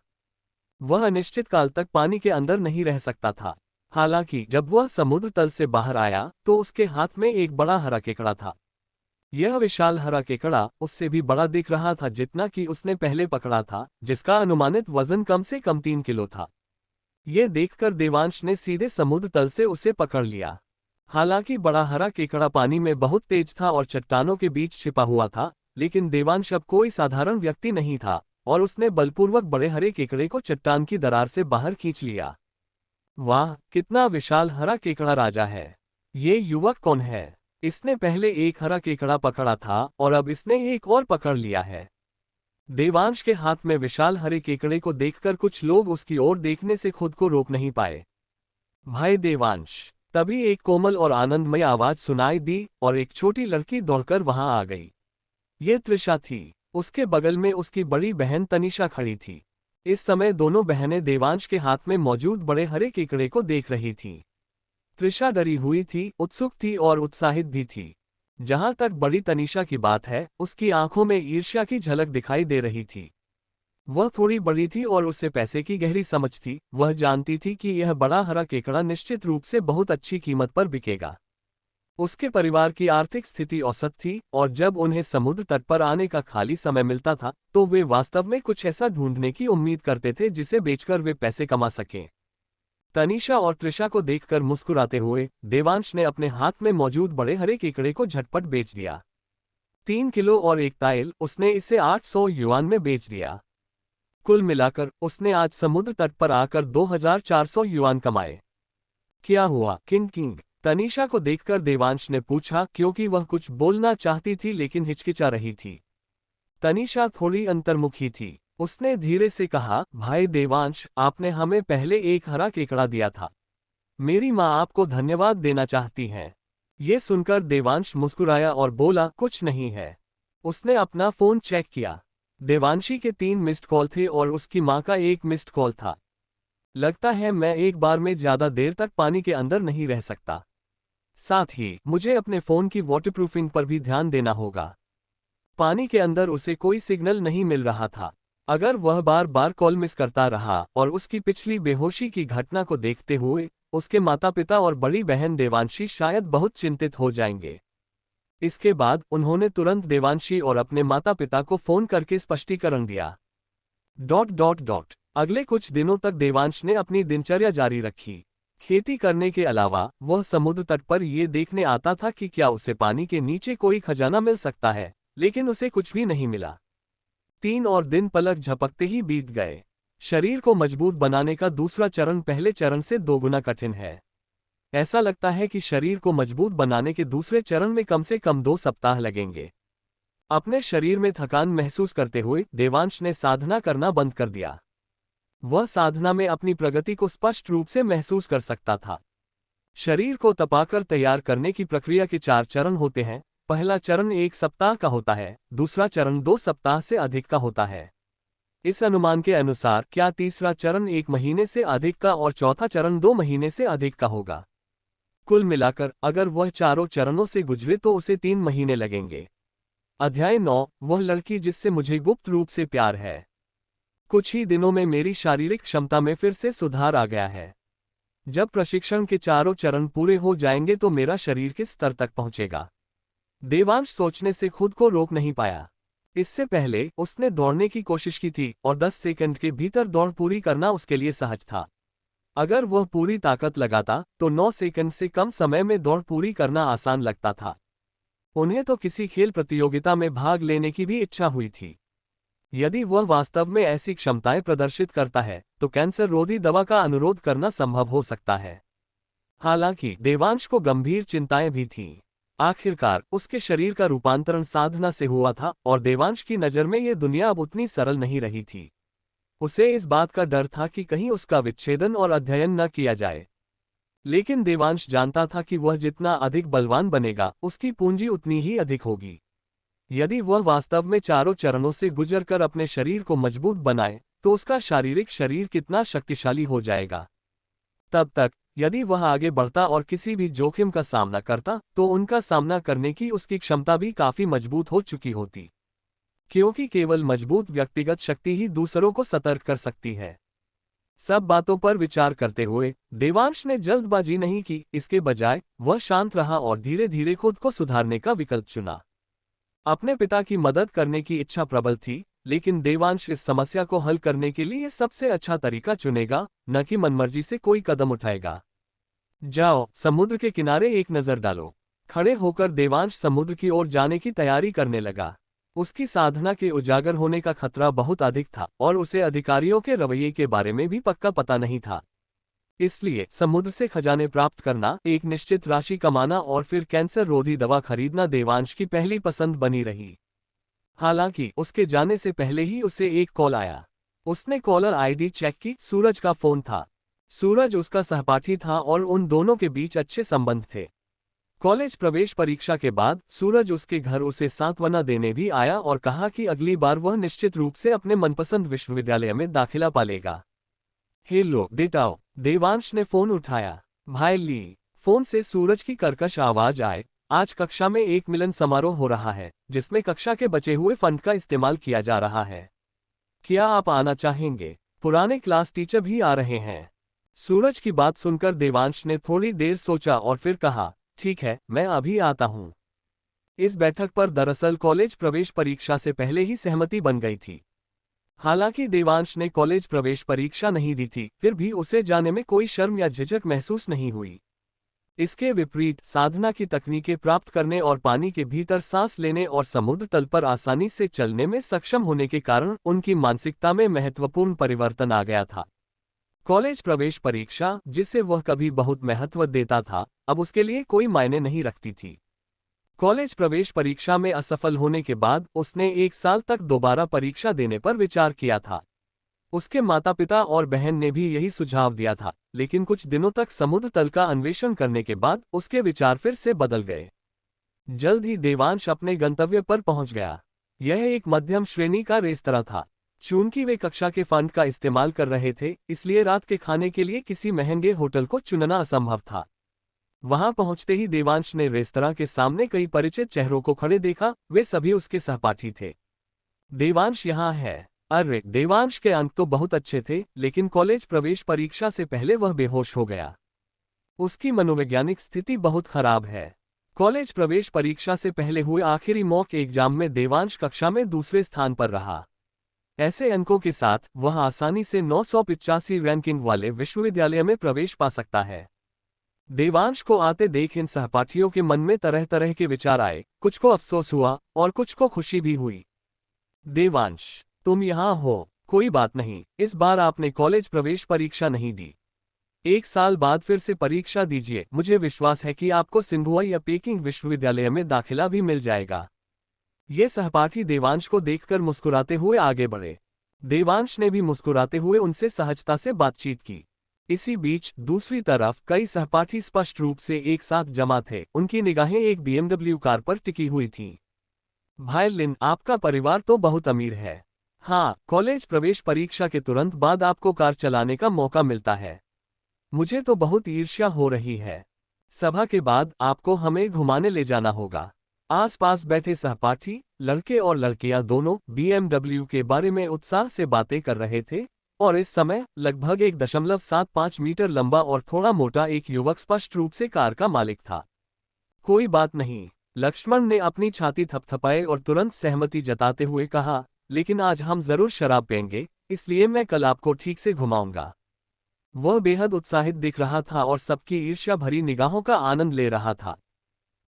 A: वह अनिश्चित काल तक पानी के अंदर नहीं रह सकता था। हालांकि जब वह समुद्र तल से बाहर आया तो उसके हाथ में एक बड़ा हरा केकड़ा था। यह विशाल हरा केकड़ा उससे भी बड़ा दिख रहा था जितना कि उसने पहले पकड़ा था, जिसका अनुमानित वजन कम से कम 3 किलो था। यह देखकर देवांश ने सीधे समुद्र तल से उसे पकड़ लिया। हालांकि बड़ा हरा केकड़ा पानी में बहुत तेज था और चट्टानों के बीच छिपा हुआ था, लेकिन देवांश अब कोई साधारण व्यक्ति नहीं था और उसने बलपूर्वक बड़े हरे केकड़े को चट्टान की दरार से बाहर खींच लिया। वाह, कितना विशाल हरा केकड़ा राजा है! ये युवक कौन है? इसने पहले एक हरा केकड़ा पकड़ा था और अब इसने एक और पकड़ लिया है। देवांश के हाथ में विशाल हरे केकड़े को देखकर कुछ लोग उसकी ओर देखने से खुद को रोक नहीं पाए। भाई देवांश! तभी एक कोमल और आनंदमय आवाज सुनाई दी और एक छोटी लड़की दौड़कर वहां आ गई। ये त्रिशा थी। उसके बगल में उसकी बड़ी बहन तनिषा खड़ी थी। इस समय दोनों बहनें देवांश के हाथ में मौजूद बड़े हरे केकड़े को देख रही थीं। त्रिशा डरी हुई थी, उत्सुक थी और उत्साहित भी थी। जहां तक बड़ी तनिषा की बात है, उसकी आंखों में ईर्ष्या की झलक दिखाई दे रही थी। वह थोड़ी बड़ी थी और उसे पैसे की गहरी समझ थी। वह जानती थी कि यह बड़ा हरा केकड़ा निश्चित रूप से बहुत अच्छी कीमत पर बिकेगा। उसके परिवार की आर्थिक स्थिति औसत थी और जब उन्हें समुद्र तट पर आने का खाली समय मिलता था तो वे वास्तव में कुछ ऐसा ढूंढने की उम्मीद करते थे जिसे बेचकर वे पैसे कमा सकें। तनिषा और त्रिशा को देखकर मुस्कुराते हुए देवांश ने अपने हाथ में मौजूद बड़े हरे केकड़े को झटपट बेच दिया। 3 किलो और 1 ताइल उसने इसे 800 युआन में बेच दिया। कुल मिलाकर उसने आज समुद्र तट पर आकर 2400 युआन कमाए। क्या हुआ किंग? तनिषा को देखकर देवांश ने पूछा, क्योंकि वह कुछ बोलना चाहती थी लेकिन हिचकिचा रही थी। तनिषा थोड़ी अंतर्मुखी थी। उसने धीरे से कहा, भाई देवांश, आपने हमें पहले एक हरा केकड़ा दिया था। मेरी माँ आपको धन्यवाद देना चाहती हैं। ये सुनकर देवांश मुस्कुराया और बोला, कुछ नहीं है। उसने अपना फोन चेक किया। देवांशी के 3 मिस्ड कॉल थे और उसकी माँ का 1 मिस्ड कॉल था। लगता है मैं एक बार में ज्यादा देर तक पानी के अंदर नहीं रह सकता। साथ ही मुझे अपने फोन की वाटरप्रूफिंग पर भी ध्यान देना होगा। पानी के अंदर उसे कोई सिग्नल नहीं मिल रहा था। अगर वह बार बार कॉल मिस करता रहा और उसकी पिछली बेहोशी की घटना को देखते हुए उसके माता पिता और बड़ी बहन देवांशी शायद बहुत चिंतित हो जाएंगे। इसके बाद उन्होंने तुरंत देवांशी और अपने माता पिता को फोन करके स्पष्टीकरण दिया। अगले कुछ दिनों तक देवांश ने अपनी दिनचर्या जारी रखी। खेती करने के अलावा वह समुद्र तट पर यह देखने आता था कि क्या उसे पानी के नीचे कोई खजाना मिल सकता है, लेकिन उसे कुछ भी नहीं मिला। 3 और दिन पलक झपकते ही बीत गए। शरीर को मजबूत बनाने का दूसरा चरण पहले चरण से 2 गुना कठिन है। ऐसा लगता है कि शरीर को मजबूत बनाने के दूसरे चरण में कम से कम 2 सप्ताह लगेंगे। अपने शरीर में थकान महसूस करते हुए देवांश ने साधना करना बंद कर दिया। वह साधना में अपनी प्रगति को स्पष्ट रूप से महसूस कर सकता था। शरीर को तपाकर तैयार करने की प्रक्रिया के 4 चरण होते हैं। पहला चरण 1 सप्ताह का होता है, दूसरा चरण 2 सप्ताह से अधिक का होता है। इस अनुमान के अनुसार क्या तीसरा चरण 1 महीने से अधिक का और चौथा चरण 2 महीने से अधिक का होगा। कुल मिलाकर अगर वह चारों चरणों से गुजरे तो उसे 3 महीने लगेंगे। अध्याय 9, वह लड़की जिससे मुझे गुप्त रूप से प्यार है। कुछ ही दिनों में मेरी शारीरिक क्षमता में फिर से सुधार आ गया है। जब प्रशिक्षण के चारों चरण पूरे हो जाएंगे तो मेरा शरीर किस स्तर तक पहुंचेगा। देवांश सोचने से खुद को रोक नहीं पाया। इससे पहले उसने दौड़ने की कोशिश की थी और 10 सेकंड के भीतर दौड़ पूरी करना उसके लिए सहज था। अगर वह पूरी ताकत लगाता तो 9 सेकंड से कम समय में दौड़ पूरी करना आसान लगता था। उन्हें तो किसी खेल प्रतियोगिता में भाग लेने की भी इच्छा हुई थी। यदि वह वास्तव में ऐसी क्षमताएं प्रदर्शित करता है तो कैंसर रोधी दवा का अनुरोध करना संभव हो सकता है। हालांकि देवांश को गंभीर चिंताएं भी थीं। आखिरकार उसके शरीर का रूपांतरण साधना से हुआ था और देवांश की नज़र में यह दुनिया अब उतनी सरल नहीं रही थी। उसे इस बात का डर था कि कहीं उसका विच्छेदन और अध्ययन न किया जाए। लेकिन देवांश जानता था कि वह जितना अधिक बलवान बनेगा, उसकी पूंजी उतनी ही अधिक होगी। यदि वह वास्तव में चारों चरणों से गुजरकर अपने शरीर को मजबूत बनाए, तो उसका शारीरिक शरीर कितना शक्तिशाली हो जाएगा। तब तक यदि वह आगे बढ़ता और किसी भी जोखिम का सामना करता, तो उनका सामना करने की उसकी क्षमता भी काफी मजबूत हो चुकी होती। क्योंकि केवल मजबूत व्यक्तिगत शक्ति ही दूसरों को सतर्क कर सकती है। सब बातों पर विचार करते हुए देवांश ने जल्दबाजी नहीं की, इसके बजाय वह शांत रहा और धीरे धीरे खुद को सुधारने का विकल्प चुना। अपने पिता की मदद करने की इच्छा प्रबल थी, लेकिन देवांश इस समस्या को हल करने के लिए सबसे अच्छा तरीका चुनेगा, न कि मनमर्जी से कोई कदम उठाएगा। जाओ, समुद्र के किनारे एक नजर डालो। खड़े होकर देवांश समुद्र की ओर जाने की तैयारी करने लगा। उसकी साधना के उजागर होने का खतरा बहुत अधिक था और उसे अधिकारियों के रवैये के बारे में भी पक्का पता नहीं था। इसलिए समुद्र से खजाने प्राप्त करना, एक निश्चित राशि कमाना और फिर कैंसर रोधी दवा खरीदना देवांश की पहली पसंद बनी रही। हालांकि उसके जाने से पहले ही उसे एक कॉल आया। उसने कॉलर आईडी चेक की। सूरज का फोन था। सूरज उसका सहपाठी था और उन दोनों के बीच अच्छे संबंध थे। कॉलेज प्रवेश परीक्षा के बाद सूरज उसके घर उसे सांत्वना देने भी आया और कहा कि अगली बार वह निश्चित रूप से अपने मनपसंद विश्वविद्यालय में दाखिला पालेगा। हेलो बेटाओ, देवांश ने फोन उठाया। भाई ली। फोन से सूरज की कर्कश आवाज आए। आज कक्षा में एक मिलन समारोह हो रहा है, जिसमें कक्षा के बचे हुए फंड का इस्तेमाल किया जा रहा है। क्या आप आना चाहेंगे? पुराने क्लास टीचर भी आ रहे हैं। सूरज की बात सुनकर देवांश ने थोड़ी देर सोचा और फिर कहा, ठीक है, मैं अभी आता हूं। इस बैठक पर दरअसल कॉलेज प्रवेश परीक्षा से पहले ही सहमति बन गई थी। हालांकि देवांश ने कॉलेज प्रवेश परीक्षा नहीं दी थी, फिर भी उसे जाने में कोई शर्म या झिझक महसूस नहीं हुई। इसके विपरीत साधना की तकनीकें प्राप्त करने और पानी के भीतर सांस लेने और समुद्र तल पर आसानी से चलने में सक्षम होने के कारण उनकी मानसिकता में महत्वपूर्ण परिवर्तन आ गया था। कॉलेज प्रवेश परीक्षा, जिसे वह कभी बहुत महत्व देता था, अब उसके लिए कोई मायने नहीं रखती थी। कॉलेज प्रवेश परीक्षा में असफल होने के बाद उसने 1 साल तक दोबारा परीक्षा देने पर विचार किया था। उसके माता पिता और बहन ने भी यही सुझाव दिया था, लेकिन कुछ दिनों तक समुद्र तल का अन्वेषण करने के बाद उसके विचार फिर से बदल गए। जल्द ही देवांश अपने गंतव्य पर पहुंच गया। यह एक मध्यम श्रेणी का रेस्तरां था। चूंकि वे कक्षा के फंड का इस्तेमाल कर रहे थे, इसलिए रात के खाने के लिए किसी महंगे होटल को चुनना असंभव था। वहां पहुंचते ही देवांश ने रेस्तरां के सामने कई परिचित चेहरों को खड़े देखा। वे सभी उसके सहपाठी थे। देवांश यहाँ है। अरे, देवांश के अंक तो बहुत अच्छे थे, लेकिन कॉलेज प्रवेश परीक्षा से पहले वह बेहोश हो गया। उसकी मनोवैज्ञानिक स्थिति बहुत खराब है। कॉलेज प्रवेश परीक्षा से पहले हुए आखिरी मॉक एग्जाम में देवांश कक्षा में दूसरे स्थान पर रहा। ऐसे अंकों के साथ वह आसानी से 985 रैंकिंग वाले विश्वविद्यालय में प्रवेश पा सकता है। देवांश को आते देख इन सहपाठियों के मन में तरह तरह के विचार आए। कुछ को अफसोस हुआ और कुछ को खुशी भी हुई। देवांश, तुम यहाँ हो, कोई बात नहीं, इस बार आपने कॉलेज प्रवेश परीक्षा नहीं दी। 1 साल बाद फिर से परीक्षा दीजिए। मुझे विश्वास है कि आपको सिंघुआ या पेकिंग विश्वविद्यालय में दाखिला भी मिल जाएगा। ये सहपाठी देवांश को देखकर मुस्कुराते हुए आगे बढ़े। देवांश ने भी मुस्कुराते हुए उनसे सहजता से बातचीत की। इसी बीच दूसरी तरफ कई सहपाठी स्पष्ट रूप से एक साथ जमा थे। उनकी निगाहें एक BMW कार पर टिकी हुई थीं। भाई लिन, आपका परिवार तो बहुत अमीर है। हाँ, कॉलेज प्रवेश परीक्षा के तुरंत बाद आपको कार चलाने का मौका मिलता है। मुझे तो बहुत ईर्ष्या हो रही है। सभा के बाद आपको हमें घुमाने ले जाना होगा। आसपास बैठे सहपाठी, लड़के और लड़कियां दोनों BMW के बारे में उत्साह से बातें कर रहे थे और इस समय लगभग 1.75 मीटर लंबा और थोड़ा मोटा एक युवक स्पष्ट रूप से कार का मालिक था। कोई बात नहीं, लक्ष्मण ने अपनी छाती थपथपाए और तुरंत सहमति जताते हुए कहा, लेकिन आज हम जरूर शराब पिएंगे, इसलिए मैं कल आपको ठीक से घुमाऊंगा। वह बेहद उत्साहित दिख रहा था और सबकी ईर्ष्या भरी निगाहों का आनंद ले रहा था।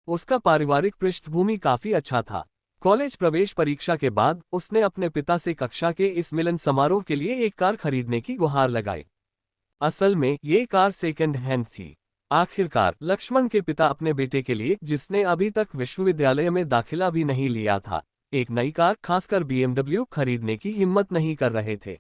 A: उसका पारिवारिक पृष्ठभूमि काफी अच्छा था। कॉलेज प्रवेश परीक्षा के बाद उसने अपने पिता से कक्षा के इस मिलन समारोह के लिए एक कार खरीदने की गुहार लगाई। असल में ये कार सेकंड हैंड थी। आखिरकार लक्ष्मण के पिता अपने बेटे के लिए, जिसने अभी तक विश्वविद्यालय में दाखिला भी नहीं लिया था, एक नई कार, खासकर BMW खरीदने की हिम्मत नहीं कर रहे थे।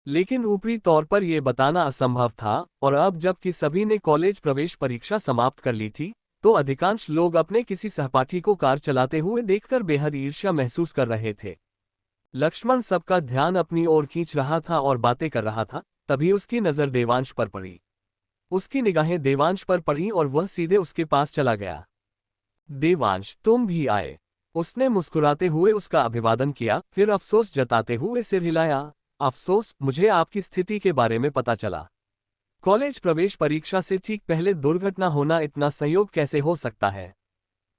A: लेकिन ऊपरी तौर पर यह बताना असंभव था, और अब जबकि सभी ने कॉलेज प्रवेश परीक्षा समाप्त कर ली थी, तो अधिकांश लोग अपने किसी सहपाठी को कार चलाते हुए देखकर बेहद ईर्ष्या महसूस कर रहे थे। लक्ष्मण सबका ध्यान अपनी ओर खींच रहा था और बातें कर रहा था, तभी उसकी नज़र देवांश पर पड़ी। उसकी निगाहें देवांश पर पड़ी और वह सीधे उसके पास चला गया। देवांश, तुम भी आए। उसने मुस्कुराते हुए उसका अभिवादन किया, फिर अफसोस जताते हुए सिर हिलाया। अफसोस, मुझे आपकी स्थिति के बारे में पता चला। कॉलेज प्रवेश परीक्षा से ठीक पहले दुर्घटना होना इतना संयोग कैसे हो सकता है?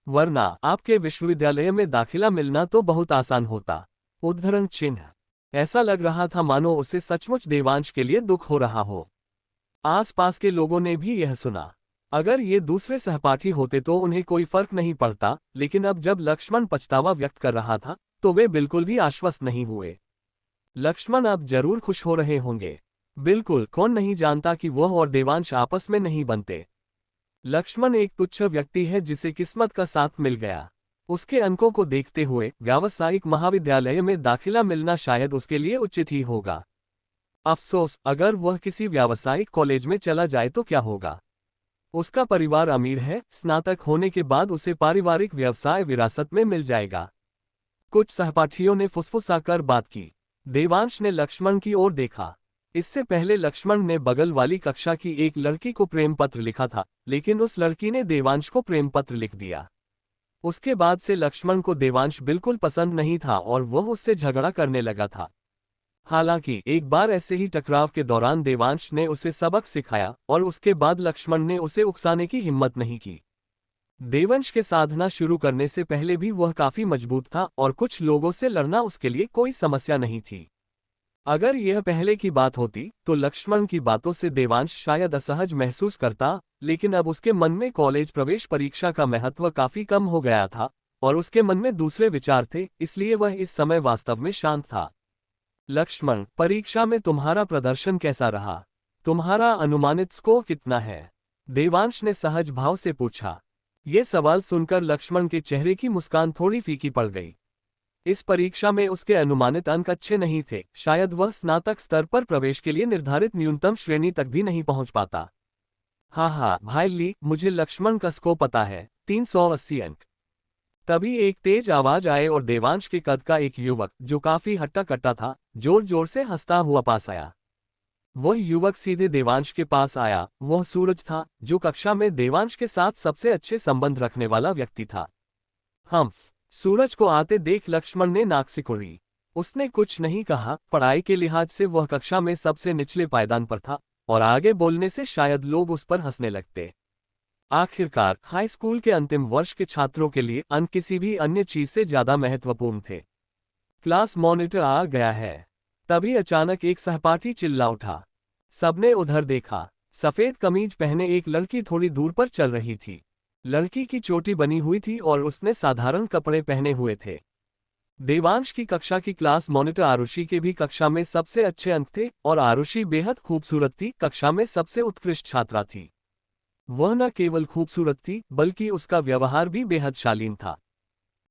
A: वरना आपके विश्वविद्यालय में दाखिला मिलना तो बहुत आसान होता। उद्धरण चिन्ह। ऐसा लग रहा था मानो उसे सचमुच देवांश के लिए दुख हो रहा हो। आसपास के लोगों ने भी यह सुना। अगर ये दूसरे सहपाठी होते तो उन्हें कोई फर्क नहीं पड़ता, लेकिन अब जब लक्ष्मण पछतावा व्यक्त कर रहा था, तो वे बिल्कुल भी आश्वस्त नहीं हुए। लक्ष्मण अब जरूर खुश हो रहे होंगे। बिल्कुल, कौन नहीं जानता कि वह और देवांश आपस में नहीं बनते। लक्ष्मण एक तुच्छ व्यक्ति है जिसे किस्मत का साथ मिल गया। उसके अंकों को देखते हुए व्यावसायिक महाविद्यालय में दाखिला मिलना शायद उसके लिए उचित ही होगा। अफसोस, अगर वह किसी व्यावसायिक कॉलेज में चला जाए तो क्या होगा? उसका परिवार अमीर है, स्नातक होने के बाद उसे पारिवारिक व्यवसाय विरासत में मिल जाएगा। कुछ सहपाठियों ने फुसफुसाकर बात की। देवांश ने लक्ष्मण की ओर देखा। इससे पहले लक्ष्मण ने बगल वाली कक्षा की एक लड़की को प्रेम पत्र लिखा था, लेकिन उस लड़की ने देवांश को प्रेम पत्र लिख दिया। उसके बाद से लक्ष्मण को देवांश बिल्कुल पसंद नहीं था और वह उससे झगड़ा करने लगा था। हालांकि एक बार ऐसे ही टकराव के दौरान देवांश ने उसे सबक सिखाया और उसके बाद लक्ष्मण ने उसे उकसाने की हिम्मत नहीं की। देवांश के साधना शुरू करने से पहले भी वह काफी मजबूत था और कुछ लोगों से लड़ना उसके लिए कोई समस्या नहीं थी। अगर यह पहले की बात होती तो लक्ष्मण की बातों से देवांश शायद असहज महसूस करता, लेकिन अब उसके मन में कॉलेज प्रवेश परीक्षा का महत्व काफी कम हो गया था और उसके मन में दूसरे विचार थे, इसलिए वह इस समय वास्तव में शांत था। लक्ष्मण, परीक्षा में तुम्हारा प्रदर्शन कैसा रहा? तुम्हारा अनुमानित स्कोर कितना है? देवांश ने सहज भाव से पूछा। ये सवाल सुनकर लक्ष्मण के चेहरे की मुस्कान थोड़ी फीकी पड़ गई। इस परीक्षा में उसके अनुमानित अंक अच्छे नहीं थे, शायद वह स्नातक स्तर पर प्रवेश के लिए निर्धारित न्यूनतम श्रेणी तक भी नहीं पहुंच पाता। हाँ भाई ली, मुझे लक्ष्मण का स्कोर पता है, 380 अंक। तभी एक तेज आवाज आए और देवांश के कद का एक युवक, जो काफी हट्टा कट्टा था, जोर जोर से हंसता हुआ पास आया। वह युवक सीधे देवांश के पास आया। वह सूरज था, जो कक्षा में देवांश के साथ सबसे अच्छे संबंध रखने वाला व्यक्ति था। सूरज को आते देख लक्ष्मण ने नाक सिकुड़ी। उसने कुछ नहीं कहा। पढ़ाई के लिहाज से वह कक्षा में सबसे निचले पायदान पर था और आगे बोलने से शायद लोग उस पर हंसने लगते। आखिरकार हाई स्कूल के अंतिम वर्ष के छात्रों के लिए अंक किसी भी अन्य चीज से ज्यादा महत्वपूर्ण थे। क्लास मॉनिटर आ गया है। तभी अचानक एक सहपाठी चिल्ला उठा। सबने उधर देखा। सफेद कमीज पहने एक लड़की थोड़ी दूर पर चल रही थी। लड़की की चोटी बनी हुई थी और उसने साधारण कपड़े पहने हुए थे। देवांश की कक्षा की क्लास मॉनिटर आरुषि के भी कक्षा में सबसे अच्छे अंक थे और आरुषि बेहद खूबसूरत थी, कक्षा में सबसे उत्कृष्ट छात्रा थी। वह न केवल खूबसूरत थी बल्कि उसका व्यवहार भी बेहद शालीन था।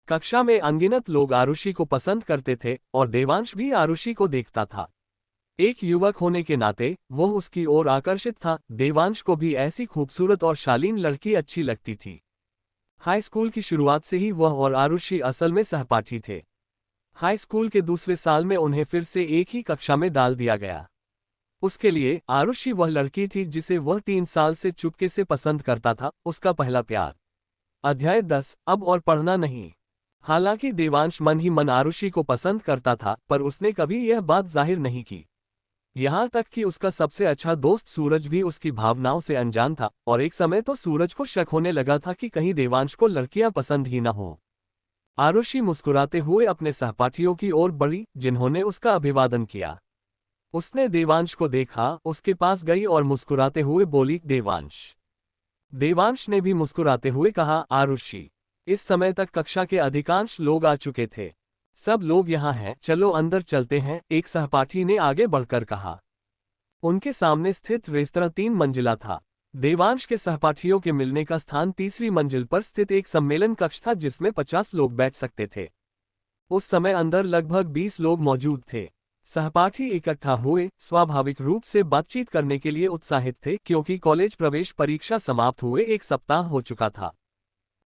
A: कक्षा में अनगिनत लोग आरुषि को पसंद करते थे और देवांश भी आरुषि को देखता था। एक युवक होने के नाते वह उसकी ओर आकर्षित था। देवांश को भी ऐसी खूबसूरत और शालीन लड़की अच्छी लगती थी। हाई स्कूल की शुरुआत से ही वह और आरुषि असल में सहपाठी थे। हाई स्कूल के दूसरे साल में उन्हें फिर से एक ही कक्षा में डाल दिया गया। उसके लिए आरुषि वह लड़की थी जिसे वह 3 साल से चुपके से पसंद करता था, उसका पहला प्यार। अध्याय 10। अब और पढ़ना नहीं। हालांकि देवांश मन ही मन आरुषि को पसंद करता था, पर उसने कभी यह बात जाहिर नहीं की। यहाँ तक कि उसका सबसे अच्छा दोस्त सूरज भी उसकी भावनाओं से अनजान था और एक समय तो सूरज को शक होने लगा था कि कहीं देवांश को लड़कियां पसंद ही न हो। आरुषि मुस्कुराते हुए अपने सहपाठियों की ओर बढ़ी, जिन्होंने उसका अभिवादन किया। उसने देवांश को देखा, उसके पास गई और मुस्कुराते हुए बोली, देवांश। देवांश ने भी मुस्कुराते हुए कहा, आरुषि। इस समय तक कक्षा के अधिकांश लोग आ चुके थे। सब लोग यहाँ हैं, चलो अंदर चलते हैं, एक सहपाठी ने आगे बढ़कर कहा। उनके सामने स्थित रेस्तरां 3 मंजिला था। देवांश के सहपाठियों के मिलने का स्थान तीसरी मंजिल पर स्थित एक सम्मेलन कक्ष था जिसमें 50 लोग बैठ सकते थे। उस समय अंदर लगभग 20 लोग मौजूद थे। सहपाठी इकट्ठा हुए, स्वाभाविक रूप से बातचीत करने के लिए उत्साहित थे क्योंकि कॉलेज प्रवेश परीक्षा समाप्त हुए 1 सप्ताह हो चुका था।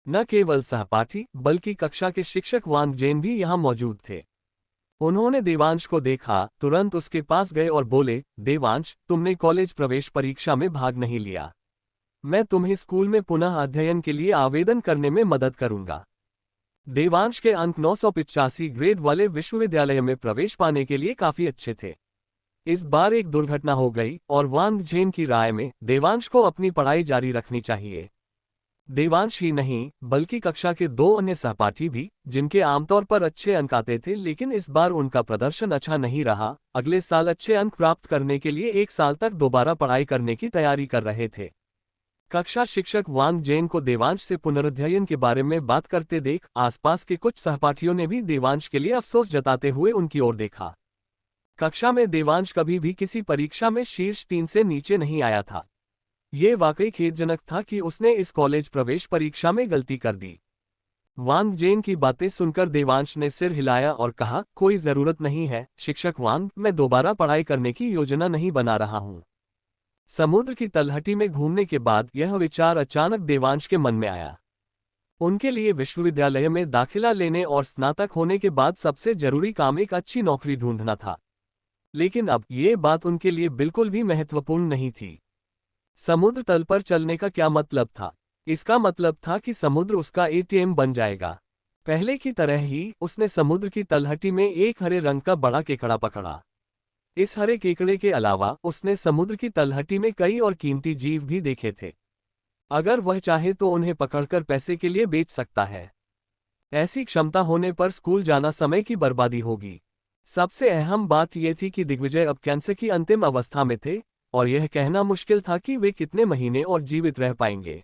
A: न केवल सहपाठी बल्कि कक्षा के शिक्षक वांग जेन भी यहाँ मौजूद थे। उन्होंने देवांश को देखा, तुरंत उसके पास गए और बोले, देवांश, तुमने कॉलेज प्रवेश परीक्षा में भाग नहीं लिया। मैं तुम्हें स्कूल में पुनः अध्ययन के लिए आवेदन करने में मदद करूंगा। देवांश के अंक 985 ग्रेड वाले विश्वविद्यालय में प्रवेश पाने के लिए काफी अच्छे थे। इस बार एक दुर्घटना हो गई और वांग जेन की राय में देवांश को अपनी पढ़ाई जारी रखनी चाहिए। देवांश ही नहीं बल्कि कक्षा के 2 अन्य सहपाठी भी, जिनके आमतौर पर अच्छे अंक आते थे लेकिन इस बार उनका प्रदर्शन अच्छा नहीं रहा, अगले साल अच्छे अंक प्राप्त करने के लिए 1 साल तक दोबारा पढ़ाई करने की तैयारी कर रहे थे। कक्षा शिक्षक वांग जेन को देवांश से पुनरुद्धयन के बारे में बात करते देख आसपास के कुछ सहपाठियों ने भी देवांश के लिए अफसोस जताते हुए उनकी ओर देखा। कक्षा में देवांश कभी भी किसी परीक्षा में शीर्ष 3 से नीचे नहीं आया था। ये वाकई खेदजनक था कि उसने इस कॉलेज प्रवेश परीक्षा में गलती कर दी। वांग जेन की बातें सुनकर देवांश ने सिर हिलाया और कहा, कोई जरूरत नहीं है शिक्षक वांग, मैं दोबारा पढ़ाई करने की योजना नहीं बना रहा हूं। समुद्र की तलहटी में घूमने के बाद यह विचार अचानक देवांश के मन में आया। उनके लिए विश्वविद्यालय में दाखिला लेने और स्नातक होने के बाद सबसे जरूरी काम एक अच्छी नौकरी ढूंढना था। लेकिन अब ये बात उनके लिए बिल्कुल भी महत्वपूर्ण नहीं थी। समुद्र तल पर चलने का क्या मतलब था? इसका मतलब था कि समुद्र उसका एटीएम बन जाएगा। पहले की तरह ही उसने समुद्र की तलहटी में एक हरे रंग का बड़ा केकड़ा पकड़ा। इस हरे केकड़े के अलावा उसने समुद्र की तलहटी में कई और कीमती जीव भी देखे थे। अगर वह चाहे तो उन्हें पकड़कर पैसे के लिए बेच सकता है। ऐसी क्षमता होने पर स्कूल जाना समय की बर्बादी होगी। सबसे अहम बात यह थी कि दिग्विजय अब कैंसर की अंतिम अवस्था में थे और यह कहना मुश्किल था कि वे कितने महीने और जीवित रह पाएंगे।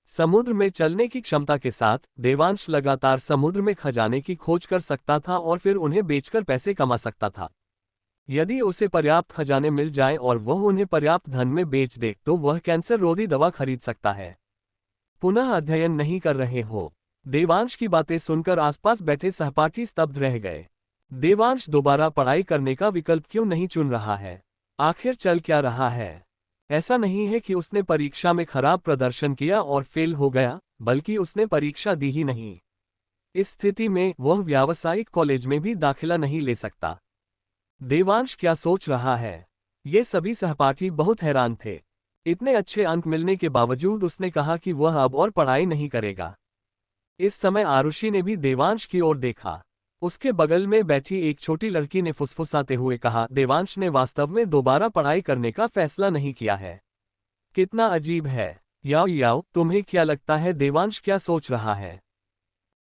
A: समुद्र में चलने की क्षमता के साथ देवांश लगातार समुद्र में खजाने की खोज कर सकता था और फिर उन्हें बेचकर पैसे कमा सकता था। यदि उसे पर्याप्त खजाने मिल जाएं और वह उन्हें पर्याप्त धन में बेच दे तो वह कैंसर रोधी दवा खरीद सकता है। पुनः अध्ययन नहीं कर रहे हो? देवांश की बातें सुनकर आसपास बैठे सहपाठी स्तब्ध रह गए। देवांश दोबारा पढ़ाई करने का विकल्प क्यों नहीं चुन रहा है? आखिर चल क्या रहा है? ऐसा नहीं है कि उसने परीक्षा में खराब प्रदर्शन किया और फेल हो गया, बल्कि उसने परीक्षा दी ही नहीं। इस स्थिति में वह व्यावसायिक कॉलेज में भी दाखिला नहीं ले सकता। देवांश क्या सोच रहा है? ये सभी सहपाठी बहुत हैरान थे। इतने अच्छे अंक मिलने के बावजूद उसने कहा कि वह अब और पढ़ाई नहीं करेगा। इस समय आरुषि ने भी देवांश की ओर देखा। उसके बगल में बैठी एक छोटी लड़की ने फुसफुसाते हुए कहा, देवांश ने वास्तव में दोबारा पढ़ाई करने का फैसला नहीं किया है। कितना अजीब है। याओ याओ, तुम्हें क्या लगता है देवांश क्या सोच रहा है?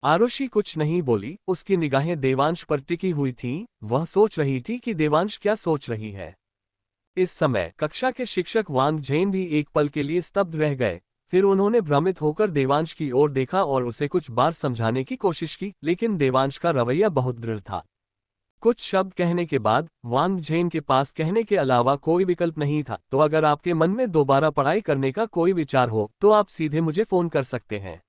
A: आरुषि कुछ नहीं बोली, उसकी निगाहें देवांश पर टिकी हुई थीं। वह सोच रही थी कि देवांश क्या सोच रही है। इस समय कक्षा के शिक्षक वांग जेन भी एक पल के लिए स्तब्ध रह गए। फिर उन्होंने भ्रमित होकर देवांश की ओर देखा और उसे कुछ बार समझाने की कोशिश की, लेकिन देवांश का रवैया बहुत दृढ़ था। कुछ शब्द कहने के बाद वांग जेन के पास कहने के अलावा कोई विकल्प नहीं था। तो अगर आपके मन में दोबारा पढ़ाई करने का कोई विचार हो तो आप सीधे मुझे फोन कर सकते हैं।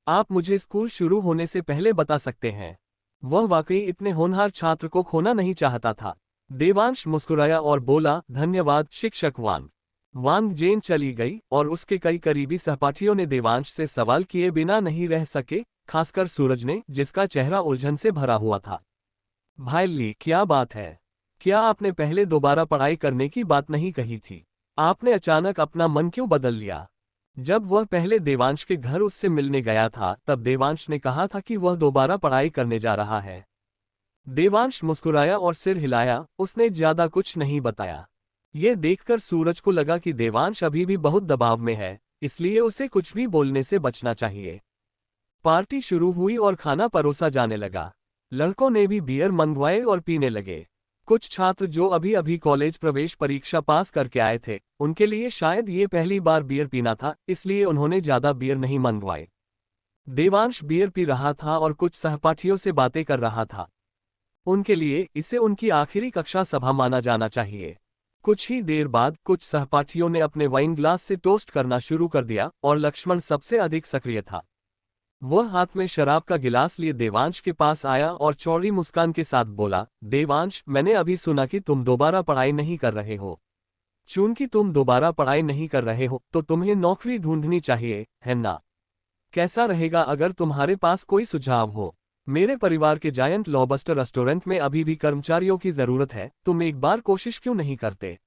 A: आप मुझे स्कूल शुरू होने से पहले बता सकते हैं। वह वाकई इतने होनहार छात्र को खोना नहीं चाहता था। देवांश मुस्कुराया और बोला, धन्यवाद शिक्षक वांग। वांग जेन चली गई और उसके कई करीबी सहपाठियों ने देवांश से सवाल किए बिना नहीं रह सके, खासकर सूरज ने, जिसका चेहरा उलझन से भरा हुआ था। भाई ली, क्या बात है? क्या आपने पहले दोबारा पढ़ाई करने की बात नहीं कही थी? आपने अचानक अपना मन क्यों बदल लिया? जब वह पहले देवांश के घर उससे मिलने गया था तब देवांश ने कहा था कि वह दोबारा पढ़ाई करने जा रहा है। देवांश मुस्कुराया और सिर हिलाया, उसने ज्यादा कुछ नहीं बताया। ये देखकर सूरज को लगा कि देवांश अभी भी बहुत दबाव में है, इसलिए उसे कुछ भी बोलने से बचना चाहिए। पार्टी शुरू हुई और खाना परोसा जाने लगा। लड़कों ने भी बियर मंगवाए और पीने लगे। कुछ छात्र जो अभी अभी कॉलेज प्रवेश परीक्षा पास करके आए थे, उनके लिए शायद ये पहली बार बियर पीना था, इसलिए उन्होंने ज्यादा बियर नहीं मंगवाए। देवांश बियर पी रहा था और कुछ सहपाठियों से बातें कर रहा था। उनके लिए इसे उनकी आखिरी कक्षा सभा माना जाना चाहिए। कुछ ही देर बाद कुछ सहपाठियों ने अपने वाइन ग्लास से टोस्ट करना शुरू कर दिया और लक्ष्मण सबसे अधिक सक्रिय था। वह हाथ में शराब का गिलास लिए देवांश के पास आया और चौड़ी मुस्कान के साथ बोला, देवांश, मैंने अभी सुना कि तुम दोबारा पढ़ाई नहीं कर रहे हो। चूंकि तुम दोबारा पढ़ाई नहीं कर रहे हो तो तुम्हें नौकरी ढूंढनी चाहिए, है ना? कैसा रहेगा अगर तुम्हारे पास कोई सुझाव हो? मेरे परिवार के जायंट लॉबस्टर रेस्टोरेंट में अभी भी कर्मचारियों की जरूरत है, तुम एक बार कोशिश क्यों नहीं करते?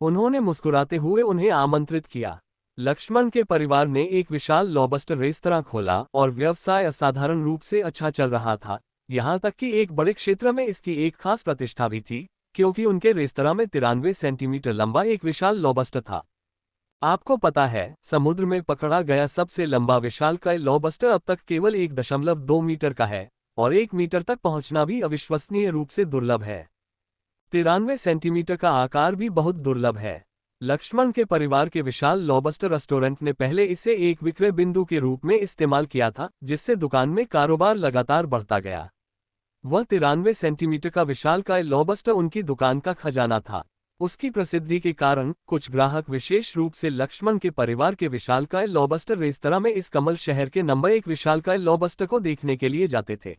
A: उन्होंने मुस्कुराते हुए उन्हें आमंत्रित किया। लक्ष्मण के परिवार ने एक विशाल लॉबस्टर रेस्तरां खोला और व्यवसाय असाधारण रूप से अच्छा चल रहा था, यहाँ तक कि एक बड़े क्षेत्र में इसकी एक खास प्रतिष्ठा भी थी, क्योंकि उनके रेस्तरां में 93 सेंटीमीटर लंबा एक विशाल लॉबस्टर था। आपको पता है, समुद्र में पकड़ा गया सबसे लंबा विशालकाय लॉबस्टर अब तक केवल 1.2 मीटर का है, और 1 मीटर तक पहुंचना भी अविश्वसनीय रूप से दुर्लभ है। 93 सेंटीमीटर का आकार भी बहुत दुर्लभ है। लक्ष्मण के परिवार के विशाल लॉबस्टर रेस्टोरेंट ने पहले इसे एक विक्रय बिंदु के रूप में इस्तेमाल किया था, जिससे दुकान में कारोबार लगातार बढ़ता गया। वह 93 सेंटीमीटर का विशालकाय लॉबस्टर उनकी दुकान का खजाना था। उसकी प्रसिद्धि के कारण कुछ ग्राहक विशेष रूप से लक्ष्मण के परिवार के विशालकाय लॉबस्टर रेस्तरां में इस कमल शहर के नंबर 1 विशालकाय लॉबस्टर को देखने के लिए जाते थे।